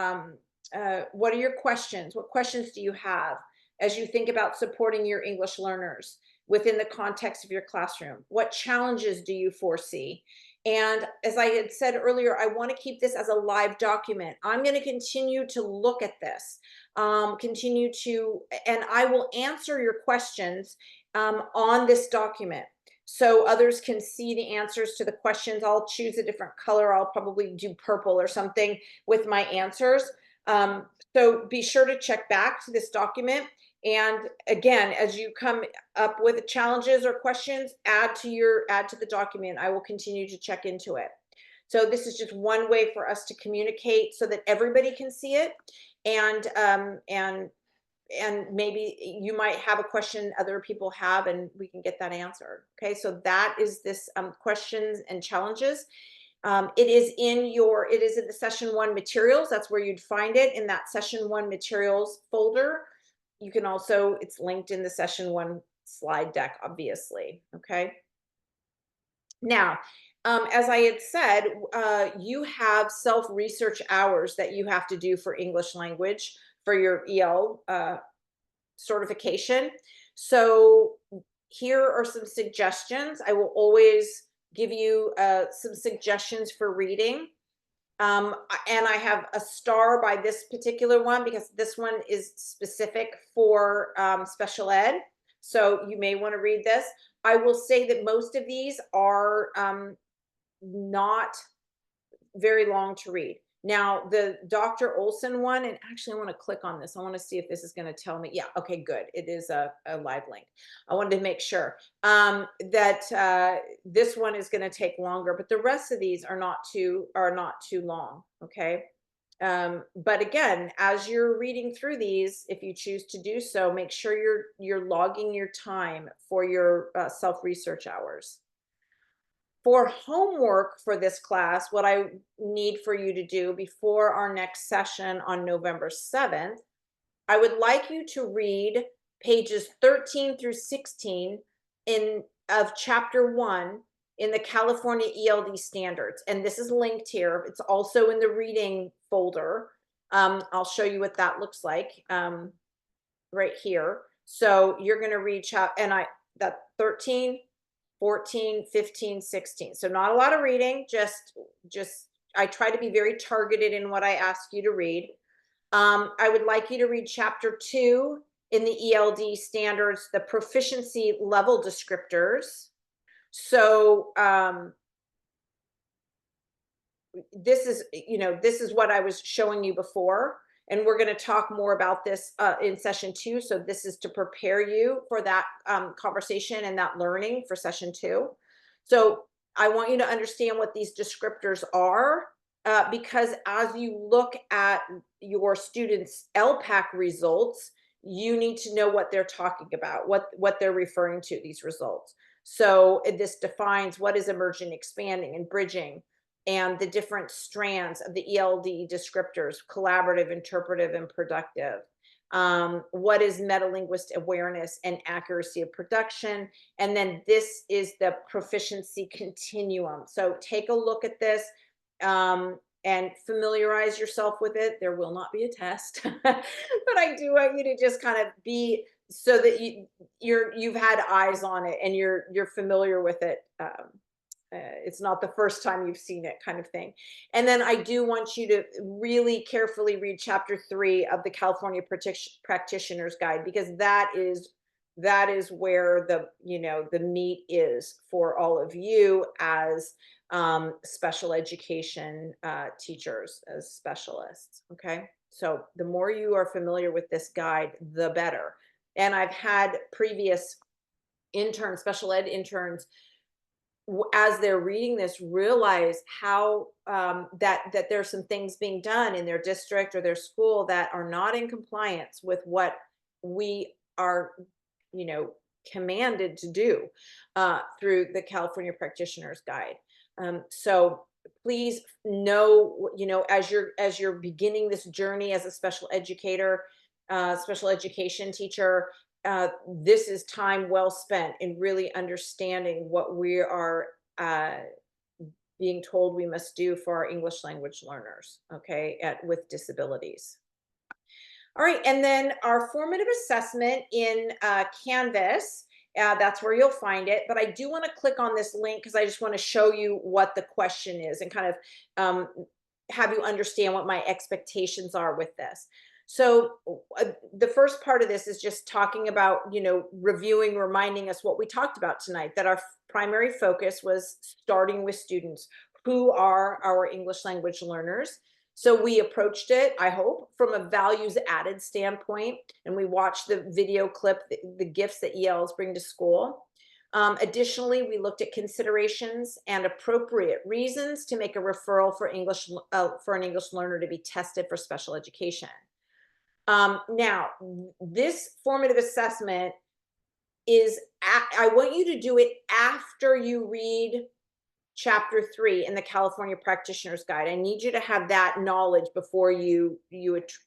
questions? What questions do you have as you think about supporting your English learners within the context of your classroom? What challenges do you foresee? And as I had said earlier, I want to keep this as a live document. I'm going to continue to look at this, and I will answer your questions on this document so others can see the answers to the questions. I'll choose a different color. I'll probably do purple or something with my answers. So be sure to check back to this document. And again, as you come up with challenges or questions, add to the document. I will continue to check into it. So this is just one way for us to communicate so that everybody can see it. And maybe you might have a question other people have, and we can get that answered. Okay, so that is this questions and challenges. It is in the session 1 materials. That's where you'd find it, in that session 1 materials folder. You can also, it's linked in the session 1 slide deck, obviously. Okay. Now, as I had said, you have self-research hours that you have to do for English language for your EL certification. So here are some suggestions. I will always give you some suggestions for reading. And I have a star by this particular one because this one is specific for special ed. So you may want to read this. I will say that most of these are not very long to read. Now, the Dr. Olson one, and actually I want to click on this. I want to see if this is going to tell me. Yeah, okay, good. It is a live link. I wanted to make sure that this one is going to take longer, but the rest of these are not too long, okay? But again, as you're reading through these, if you choose to do so, make sure you're logging your time for your self-research hours. For homework for this class, what I need for you to do before our next session on November 7th, I would like you to read pages 13 through 16 of chapter 1 in the California ELD standards. And this is linked here. It's also in the reading folder. I'll show you what that looks like. right here. So you're going to reach out, and that 13, 14, 15, 16. So not a lot of reading, just I try to be very targeted in what I ask you to read. I would like you to read chapter 2 in the ELD standards, the proficiency level descriptors. So this is, this is what I was showing you before, and we're going to talk more about this in session 2. So this is to prepare you for that conversation and that learning for session 2. So I want you to understand what these descriptors are, because as you look at your students' LPAC results, you need to know what they're talking about, what they're referring to, these results. So this defines what is emergent, expanding, and bridging, and the different strands of the ELD descriptors: collaborative, interpretive, and productive. What is metalinguist awareness and accuracy of production? And then this is the proficiency continuum. So take a look at this and familiarize yourself with it. There will not be a test, but I do want you to just kind of be, so that you've had eyes on it and you're familiar with it. It's not the first time you've seen it, kind of thing. And then I do want you to really carefully read chapter 3 of the California Practitioner's Guide, because that is where the meat is for all of you as special education teachers, as specialists. Okay, so the more you are familiar with this guide, the better. And I've had previous interns, special ed interns, as they're reading this, realize how that there's some things being done in their district or their school that are not in compliance with what we are, commanded to do through the California Practitioner's Guide. So please know, as you're beginning this journey as a special educator, special education teacher, this is time well spent in really understanding what we are being told we must do for our English language learners, okay, with disabilities. All right, and then our formative assessment in Canvas, that's where you'll find it. But I do want to click on this link because I just want to show you what the question is and kind of have you understand what my expectations are with this. So the first part of this is just talking about, reviewing, reminding us what we talked about tonight, that our primary focus was starting with students who are our English language learners. So we approached it, I hope, from a values added standpoint, and we watched the video clip, the gifts that ELs bring to school. Additionally, we looked at considerations and appropriate reasons to make a referral for an English learner to be tested for special education. Now, this formative assessment is, I want you to do it after you read chapter 3 in the California Practitioner's Guide. I need you to have that knowledge before you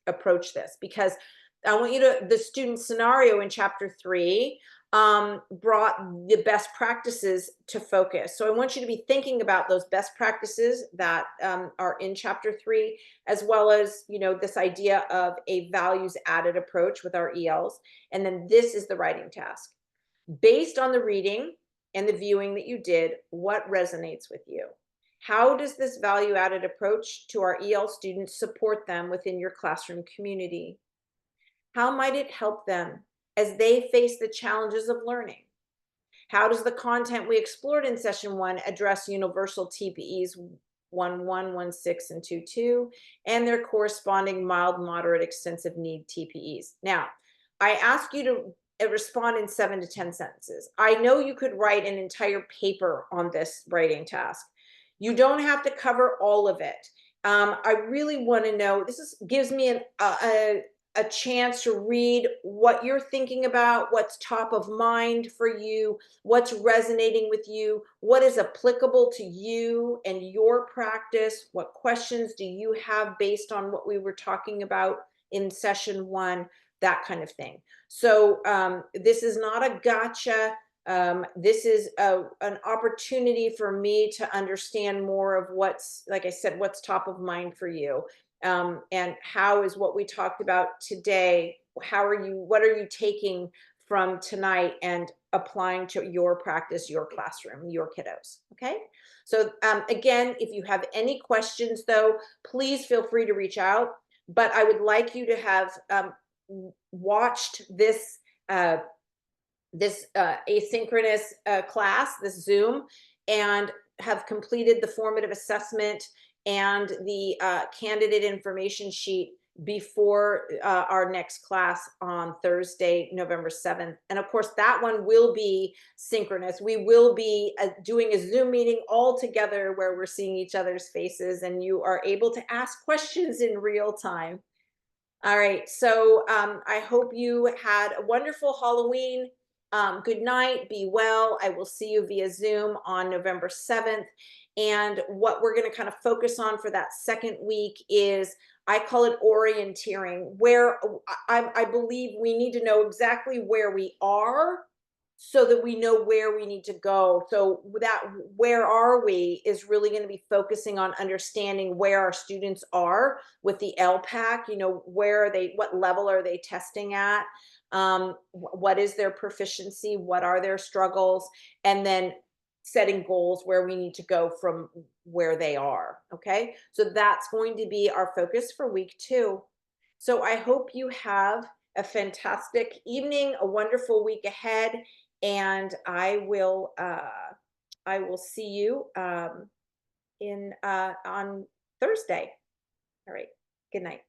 approach this, because I want you to, the student scenario in chapter 3 brought the best practices to focus. So I want you to be thinking about those best practices that are in chapter 3, as well as, this idea of a values added approach with our ELs. And then this is the writing task. Based on the reading and the viewing that you did, what resonates with you? How does this value added approach to our EL students support them within your classroom community? How might it help them as they face the challenges of learning? How does the content we explored in session 1 address universal TPEs 1.1, 1.6, and 2.2, and their corresponding mild, moderate, extensive need TPEs? Now, I ask you to respond in 7 to 10 sentences. I know you could write an entire paper on this writing task. You don't have to cover all of it. I really want to know, gives me a chance to read what you're thinking about, what's top of mind for you, what's resonating with you, what is applicable to you and your practice, what questions do you have based on what we were talking about in session 1, that kind of thing. So this is not a gotcha. This is an opportunity for me to understand more of what's, like I said, what's top of mind for you. And how is what we talked about today what are you taking from tonight and applying to your practice, your classroom, your kiddos, okay? So again, if you have any questions though, please feel free to reach out, but I would like you to have watched this asynchronous class, this Zoom, and have completed the formative assessment and the candidate information sheet before our next class on Thursday, November 7th. And of course, that one will be synchronous. We will be doing a Zoom meeting all together where we're seeing each other's faces and you are able to ask questions in real time. All right, so I hope you had a wonderful Halloween. Good night, be well. I will see you via Zoom on November 7th. And what we're going to kind of focus on for that second week is, I call it orienteering, where I believe we need to know exactly where we are so that we know where we need to go. So that where are we is really going to be focusing on understanding where our students are with the LPAC, you know, where are they, what level are they testing at? What is their proficiency? What are their struggles? And then setting goals where we need to go from where they are. Okay. So that's going to be our focus for week 2. So I hope you have a fantastic evening, a wonderful week ahead, and I will see you on Thursday. All right. Good night.